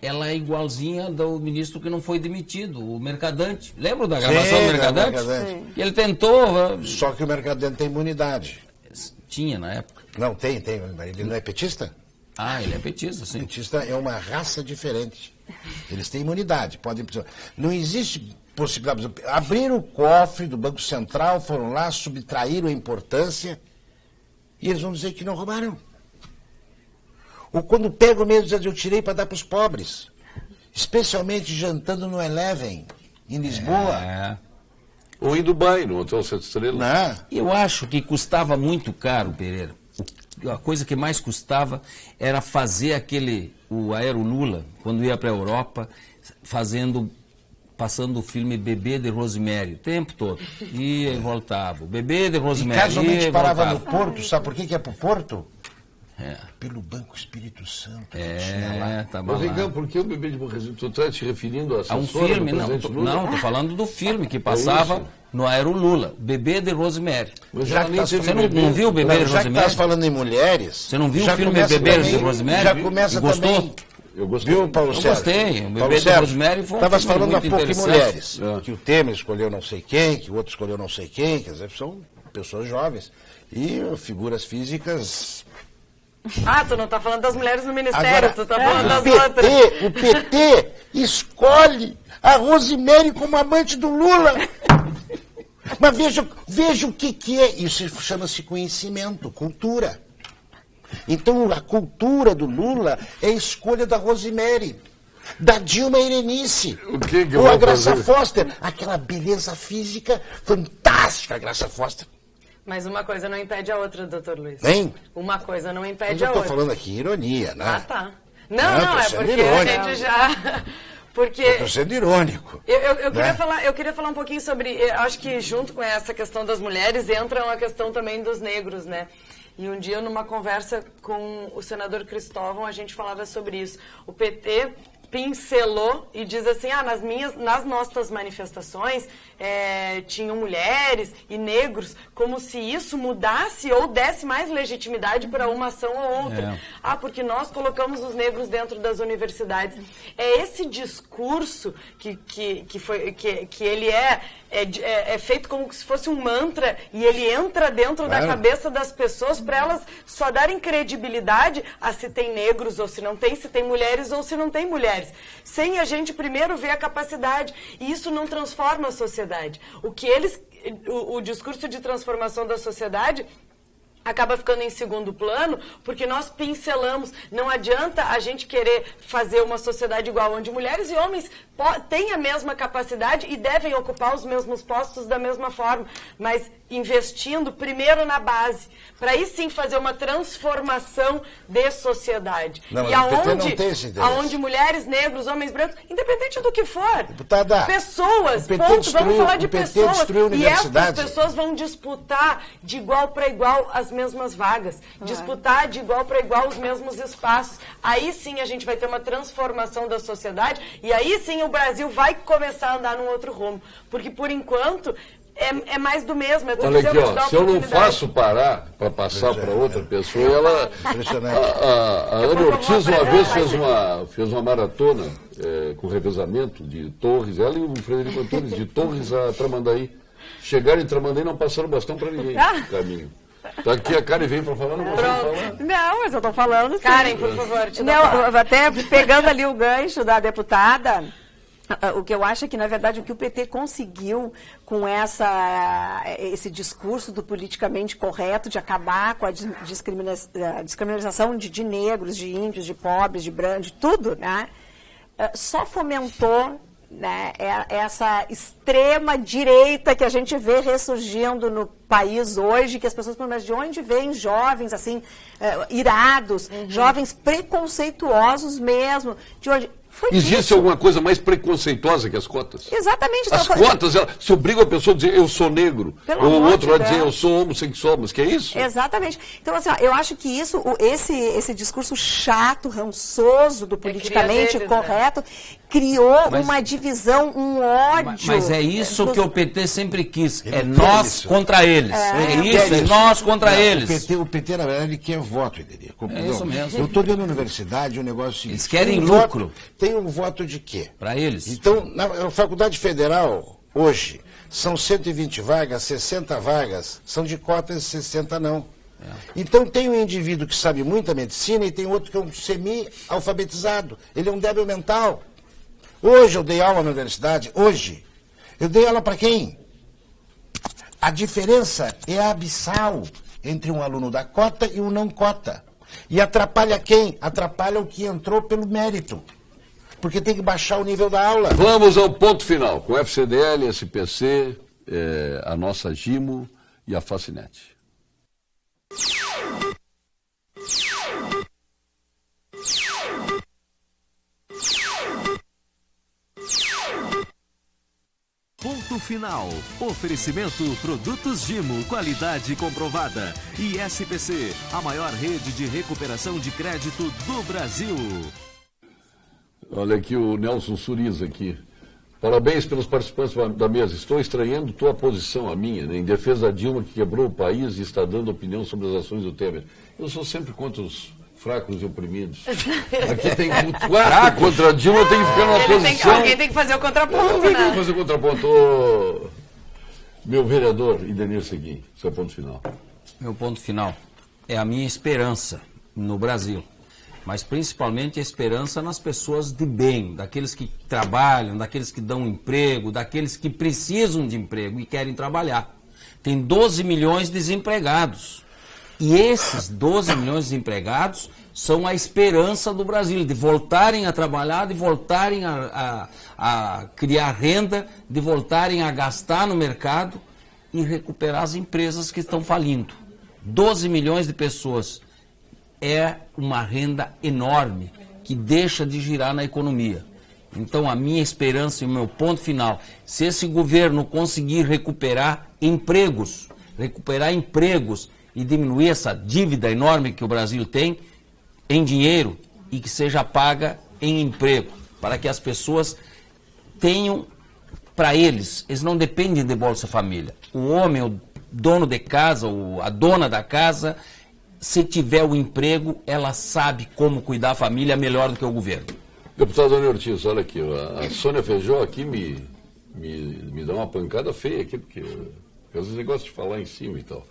[SPEAKER 3] ela é igualzinha do ministro que não foi demitido, o Mercadante. Lembra da gravação
[SPEAKER 6] Sim,
[SPEAKER 3] do
[SPEAKER 6] da
[SPEAKER 3] Mercadante?
[SPEAKER 6] Mercadante.
[SPEAKER 3] E ele tentou,
[SPEAKER 6] Só que o Mercadante tem imunidade.
[SPEAKER 3] tinha na época.
[SPEAKER 6] Não, tem. Ele não é petista?
[SPEAKER 3] Ah, ele é petista, sim.
[SPEAKER 6] Petista é uma raça diferente. Eles têm imunidade. Não existe possibilidade. Abriram o cofre do Banco Central, foram lá, subtraíram a importância e eles vão dizer que não roubaram. Ou quando pegam mesmo, dizem, eu tirei para dar para os pobres. Especialmente jantando no Eleven, em Lisboa.
[SPEAKER 3] É.
[SPEAKER 2] Ou em Dubai, no Hotel 7 Estrelas.
[SPEAKER 6] Não.
[SPEAKER 3] Eu acho que custava muito caro, Pereira. A coisa que mais custava era fazer o Aero Lula, quando ia para a Europa, passando o filme Bebê de Rosemary, o tempo todo. Ia e voltava. O Bebê de
[SPEAKER 6] E
[SPEAKER 3] Rosemary.
[SPEAKER 6] casualmente
[SPEAKER 3] ia e
[SPEAKER 6] parava
[SPEAKER 3] voltava.
[SPEAKER 6] no Porto, sabe por que é pro Porto? Pelo Banco Espírito Santo. Que tinha lá.
[SPEAKER 3] Tá
[SPEAKER 2] Mas vem cá,
[SPEAKER 3] lá.
[SPEAKER 2] por que o bebê de bom resíduo? Tu está te referindo a
[SPEAKER 3] A um
[SPEAKER 2] assessora
[SPEAKER 3] filme,
[SPEAKER 2] do
[SPEAKER 3] não,
[SPEAKER 2] presidente Lula?
[SPEAKER 3] não, tô falando do filme que passava
[SPEAKER 2] isso.
[SPEAKER 3] no Aero Lula, Bebê de Rosemary.
[SPEAKER 2] Mas
[SPEAKER 6] Já
[SPEAKER 2] ela
[SPEAKER 6] que
[SPEAKER 2] nem
[SPEAKER 6] tá-
[SPEAKER 2] teve
[SPEAKER 3] Você não,
[SPEAKER 2] bebê.
[SPEAKER 3] não viu o Bebê de
[SPEAKER 6] Não, já que
[SPEAKER 3] Rosemary?
[SPEAKER 6] estás falando em mulheres...
[SPEAKER 3] Você não viu o
[SPEAKER 6] já
[SPEAKER 3] filme
[SPEAKER 6] começa
[SPEAKER 3] Bebê
[SPEAKER 6] também-
[SPEAKER 3] de Rosemary?
[SPEAKER 6] Já começa
[SPEAKER 3] Gostou?
[SPEAKER 6] também...
[SPEAKER 2] Eu gostei.
[SPEAKER 6] Viu, Paulo
[SPEAKER 3] Eu
[SPEAKER 6] Sérgio?
[SPEAKER 3] gostei. O
[SPEAKER 6] Paulo
[SPEAKER 3] Bebê de
[SPEAKER 6] Sérgio,
[SPEAKER 3] Rosemary foi um
[SPEAKER 6] estavas
[SPEAKER 3] filme
[SPEAKER 6] falando há
[SPEAKER 3] muito
[SPEAKER 6] pouco em
[SPEAKER 3] interessante.
[SPEAKER 6] mulheres.
[SPEAKER 2] É.
[SPEAKER 6] Que o Temer escolheu não sei quem, que o outro escolheu não sei quem. Quer dizer, são pessoas jovens. E figuras físicas...
[SPEAKER 4] Ah, tu não tá falando das mulheres no ministério,
[SPEAKER 6] Agora,
[SPEAKER 4] tu tá falando das
[SPEAKER 6] o
[SPEAKER 4] outras.
[SPEAKER 6] PT escolhe a Rosemary como amante do Lula. Mas veja o que é. Isso chama-se conhecimento, cultura. Então, a cultura do Lula é a escolha da Rosemary, da Dilma Irenice,
[SPEAKER 2] O que eu
[SPEAKER 6] ou a
[SPEAKER 2] vou
[SPEAKER 6] Graça
[SPEAKER 2] fazer?
[SPEAKER 6] Foster. Aquela beleza física fantástica, a Graça Foster.
[SPEAKER 4] Mas uma coisa não impede a outra, doutor Luiz.
[SPEAKER 6] Hein?
[SPEAKER 4] Uma coisa não
[SPEAKER 6] Mas
[SPEAKER 4] impede
[SPEAKER 6] eu
[SPEAKER 4] a
[SPEAKER 6] estou
[SPEAKER 4] outra.
[SPEAKER 6] falando aqui ironia, né?
[SPEAKER 4] Ah, tá.
[SPEAKER 6] Não,
[SPEAKER 4] Não,
[SPEAKER 6] tô
[SPEAKER 4] é
[SPEAKER 6] sendo
[SPEAKER 4] porque
[SPEAKER 6] irônico.
[SPEAKER 4] a gente já... Porque...
[SPEAKER 6] Estou sendo irônico.
[SPEAKER 4] Eu queria falar um pouquinho sobre... Eu acho que junto com essa questão das mulheres entra uma questão também dos negros, né? E um dia, numa conversa com o senador Cristóvão, a gente falava sobre isso. O PT pincelou e diz assim, nas nossas manifestações tinham mulheres e negros, como se isso mudasse ou desse mais legitimidade para uma ação ou outra. Porque nós colocamos os negros dentro das universidades. É esse discurso que ele é feito como se fosse um mantra e ele entra dentro da cabeça das pessoas para elas só darem credibilidade a se tem negros ou se não tem, se tem mulheres ou se não tem mulheres. Sem a gente primeiro ver a capacidade. E isso não transforma a sociedade. O discurso de transformação da sociedade acaba ficando em segundo plano, porque nós pincelamos. Não adianta a gente querer fazer uma sociedade igual, onde mulheres e homens têm a mesma capacidade e devem ocupar os mesmos postos da mesma forma, mas investindo primeiro na base, para aí sim fazer uma transformação de sociedade.
[SPEAKER 6] Não,
[SPEAKER 4] e
[SPEAKER 6] mas o PT não tem esse interesse.
[SPEAKER 4] aonde mulheres, negros, homens brancos, independente do que for,
[SPEAKER 6] Deputada,
[SPEAKER 4] pessoas,
[SPEAKER 6] o PT
[SPEAKER 4] ponto,
[SPEAKER 6] destruiu-
[SPEAKER 4] vamos falar de
[SPEAKER 6] o PT
[SPEAKER 4] pessoas,
[SPEAKER 6] destruiu
[SPEAKER 4] e essas
[SPEAKER 6] universidades.
[SPEAKER 4] pessoas vão disputar de igual para igual as mesmas vagas, disputar de igual para igual os mesmos espaços. Aí sim a gente vai ter uma transformação da sociedade e aí sim o Brasil vai começar a andar num outro rumo. Porque por enquanto é mais do mesmo.
[SPEAKER 2] Olha aqui, ó, se eu não faço parar para passar para outra pessoa, ela... A Ana Ortiz uma vez fez uma maratona com revezamento de Torres, ela e o Frederico Antunes, de Torres a Tramandaí. Chegaram em Tramandaí e não passaram bastão para ninguém no caminho. Tá aqui a Karen vem para falar, não consigo falar.
[SPEAKER 8] Não, mas eu estou falando sim.
[SPEAKER 4] Karen, por favor, te dou a
[SPEAKER 8] Não,
[SPEAKER 4] palavra.
[SPEAKER 8] até pegando ali o gancho da deputada, o que eu acho é que, na verdade, o que o PT conseguiu com esse discurso do politicamente correto, de acabar com a discriminação de negros, de índios, de pobres, de brancos, de tudo, né? Só fomentou, né, essa extrema direita que a gente vê ressurgindo no país hoje, que as pessoas perguntam, mas de onde vêm jovens assim, irados, jovens preconceituosos mesmo, de onde...
[SPEAKER 2] Existe alguma coisa mais preconceituosa que as cotas?
[SPEAKER 8] Exatamente.
[SPEAKER 2] As cotas, se obrigam a pessoa a dizer eu sou negro, ou o outro vai dizer eu sou homossexual, mas que é isso?
[SPEAKER 8] Exatamente. Então, assim, ó, eu acho que isso, esse discurso chato, rançoso do politicamente correto, criou uma divisão, um ódio.
[SPEAKER 3] Mas é isso que o PT sempre quis. Nós contra eles. É nós contra eles.
[SPEAKER 6] O PT, na verdade, ele quer voto, entendeu?
[SPEAKER 3] É isso mesmo.
[SPEAKER 6] Eu estou dentro da universidade, o negócio é o seguinte.
[SPEAKER 3] Eles querem
[SPEAKER 6] tem
[SPEAKER 3] lucro.
[SPEAKER 6] Tem um voto de quê?
[SPEAKER 3] Para eles.
[SPEAKER 6] Então, na Faculdade Federal, hoje, são 120 vagas, 60 vagas são de cotas e 60 não. Então tem um indivíduo que sabe muita medicina e tem outro que é um semi-alfabetizado. Ele é um débil mental. Hoje eu dei aula na universidade, eu dei aula para quem? A diferença é abissal entre um aluno da cota e um não cota. E atrapalha quem? Atrapalha o que entrou pelo mérito. Porque tem que baixar o nível da aula.
[SPEAKER 2] Vamos ao ponto final, com FCDL, SPC, a nossa Gimo e a Facinet.
[SPEAKER 1] Ponto Ponto Final. Oferecimento Produtos Gimo, qualidade comprovada. E SPC, a maior rede de recuperação de crédito do Brasil.
[SPEAKER 2] Olha aqui o Nelson Suriza aqui. Parabéns pelos participantes da mesa. Estou estranhando tua posição, a minha, né, em defesa da Dilma, que quebrou o país e está dando opinião sobre as ações do Temer. Eu sou sempre contra os fracos e oprimidos. Aqui tem quatro contra a Dilma, tem que ficar numa posição...
[SPEAKER 4] Alguém tem que fazer o contraponto,
[SPEAKER 2] Alguém
[SPEAKER 4] né?
[SPEAKER 2] tem que fazer o contraponto. Ô, meu vereador, Idenir Seguin, seu ponto final.
[SPEAKER 3] Meu ponto final é a minha esperança no Brasil, mas principalmente a esperança nas pessoas de bem, daqueles que trabalham, daqueles que dão emprego, daqueles que precisam de emprego e querem trabalhar. Tem 12 milhões de desempregados. E esses 12 milhões de desempregados são a esperança do Brasil, de voltarem a trabalhar, de voltarem a criar renda, de voltarem a gastar no mercado e recuperar as empresas que estão falindo. 12 milhões de pessoas é uma renda enorme que deixa de girar na economia. Então a minha esperança e o meu ponto final, se esse governo conseguir recuperar empregos e diminuir essa dívida enorme que o Brasil tem em dinheiro e que seja paga em emprego, para que as pessoas tenham para eles não dependem de Bolsa Família. O homem, o dono de casa, a dona da casa, se tiver o emprego, ela sabe como cuidar da família melhor do que o governo.
[SPEAKER 2] Deputado Dona Ortiz, olha aqui, a Sônia Feijó aqui me dá uma pancada feia aqui, porque às vezes eu gosto de falar em cima e tal.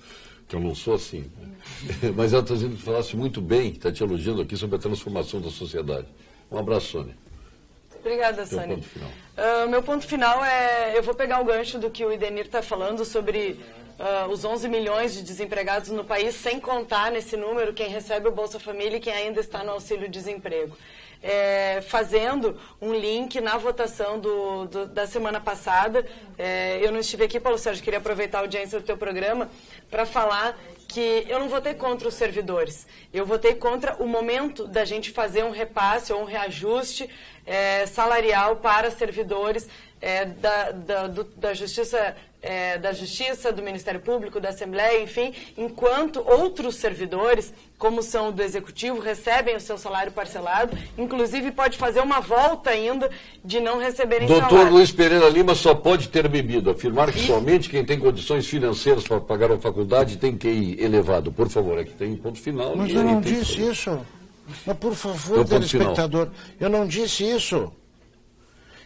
[SPEAKER 2] Que eu não sou assim. Né? Mas ela está dizendo que falasse muito bem, está te elogiando aqui sobre a transformação da sociedade. Um abraço, Sônia.
[SPEAKER 4] Obrigada, Sônia. Meu ponto final. Meu ponto final eu vou pegar o gancho do que o Idenir está falando sobre os 11 milhões de desempregados no país, sem contar nesse número quem recebe o Bolsa Família e quem ainda está no auxílio-desemprego. Fazendo um link na votação da semana passada. Eu não estive aqui, Paulo Sérgio, queria aproveitar a audiência do teu programa para falar que eu não votei contra os servidores. Eu votei contra o momento da gente fazer um repasse ou um reajuste salarial para servidores da Justiça, do Ministério Público, da Assembleia, enfim, enquanto outros servidores, como são do Executivo, recebem o seu salário parcelado, inclusive pode fazer uma volta ainda de não receberem salário.
[SPEAKER 2] Doutor Luiz Pereira Lima só pode ter bebido. Afirmar que somente quem tem condições financeiras para pagar a faculdade tem QI elevado. Por favor, aqui tem ponto final.
[SPEAKER 6] Mas eu não disse isso. Mas, por favor, telespectador, eu não disse isso.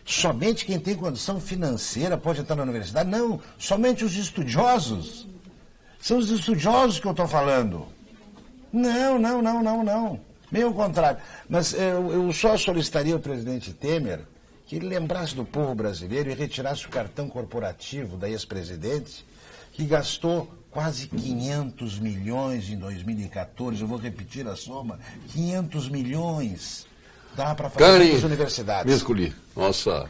[SPEAKER 6] Somente quem tem condição financeira pode entrar na universidade? Não, somente os estudiosos. São os estudiosos que eu estou falando. Não. Bem ao contrário. Mas eu só solicitaria ao presidente Temer que ele lembrasse do povo brasileiro e retirasse o cartão corporativo da ex-presidente, que gastou quase 500 milhões em 2014. Eu vou repetir a soma. 500 milhões. Dá para fazer muitas universidades.
[SPEAKER 2] Me escolhi. Nossa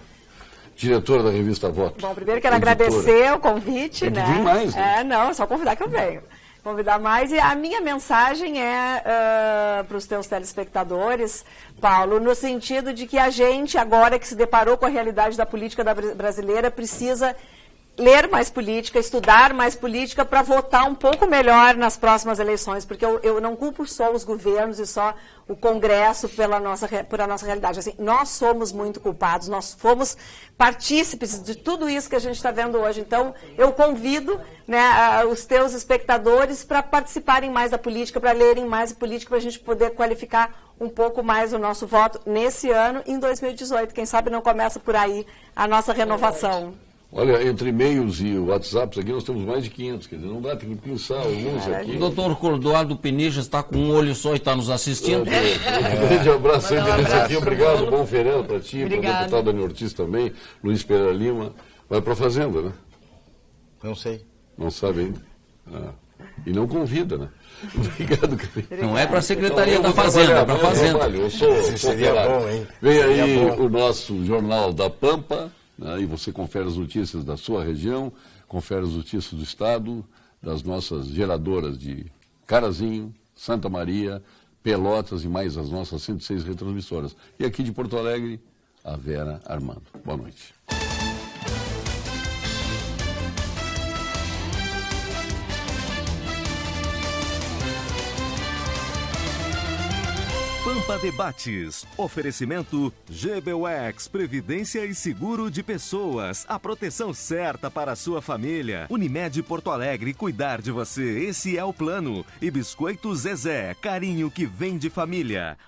[SPEAKER 2] diretora da revista Voto.
[SPEAKER 8] Bom, primeiro quero agradecer o convite,
[SPEAKER 2] tem que
[SPEAKER 8] né?
[SPEAKER 2] vir mais, né?
[SPEAKER 8] Não, é só convidar que eu venho. Convidar mais. E a minha mensagem para os teus telespectadores, Paulo, no sentido de que a gente, agora que se deparou com a realidade da política brasileira, precisa ler mais política, estudar mais política para votar um pouco melhor nas próximas eleições, porque eu não culpo só os governos e só o Congresso por a nossa realidade. Assim, nós somos muito culpados, nós fomos partícipes de tudo isso que a gente está vendo hoje. Então, eu convido, né, os teus espectadores para participarem mais da política, para lerem mais política, para a gente poder qualificar um pouco mais o nosso voto nesse ano e em 2018. Quem sabe não começa por aí a nossa renovação.
[SPEAKER 2] Olha, entre e-mails e WhatsApps aqui nós temos mais de 500, quer dizer, não dá, tem que pensar alguns aqui.
[SPEAKER 3] O doutor Cordoado Peniche está com um olho só e está nos assistindo.
[SPEAKER 2] Um grande abraço aí, aqui. Obrigado, bom feriado para ti, para o deputado Dani Ortiz também, Luiz Pereira Lima. Vai para a Fazenda, né?
[SPEAKER 6] Não sei.
[SPEAKER 2] Não sabe ainda? E não convida, né? Obrigado, querido.
[SPEAKER 3] Não é para a Secretaria da Fazenda, é para a Fazenda.
[SPEAKER 2] Eu sou
[SPEAKER 6] seria bom, hein?
[SPEAKER 2] Vem aí o nosso Jornal da Pampa. E você confere as notícias da sua região, confere as notícias do Estado, das nossas geradoras de Carazinho, Santa Maria, Pelotas e mais as nossas 106 retransmissoras. E aqui de Porto Alegre, a Vera Armando. Boa noite.
[SPEAKER 1] Pampa Debates. Oferecimento GBUX, Previdência e Seguro de Pessoas. A proteção certa para a sua família. Unimed Porto Alegre, cuidar de você, esse é o plano. E Biscoito Zezé, carinho que vem de família.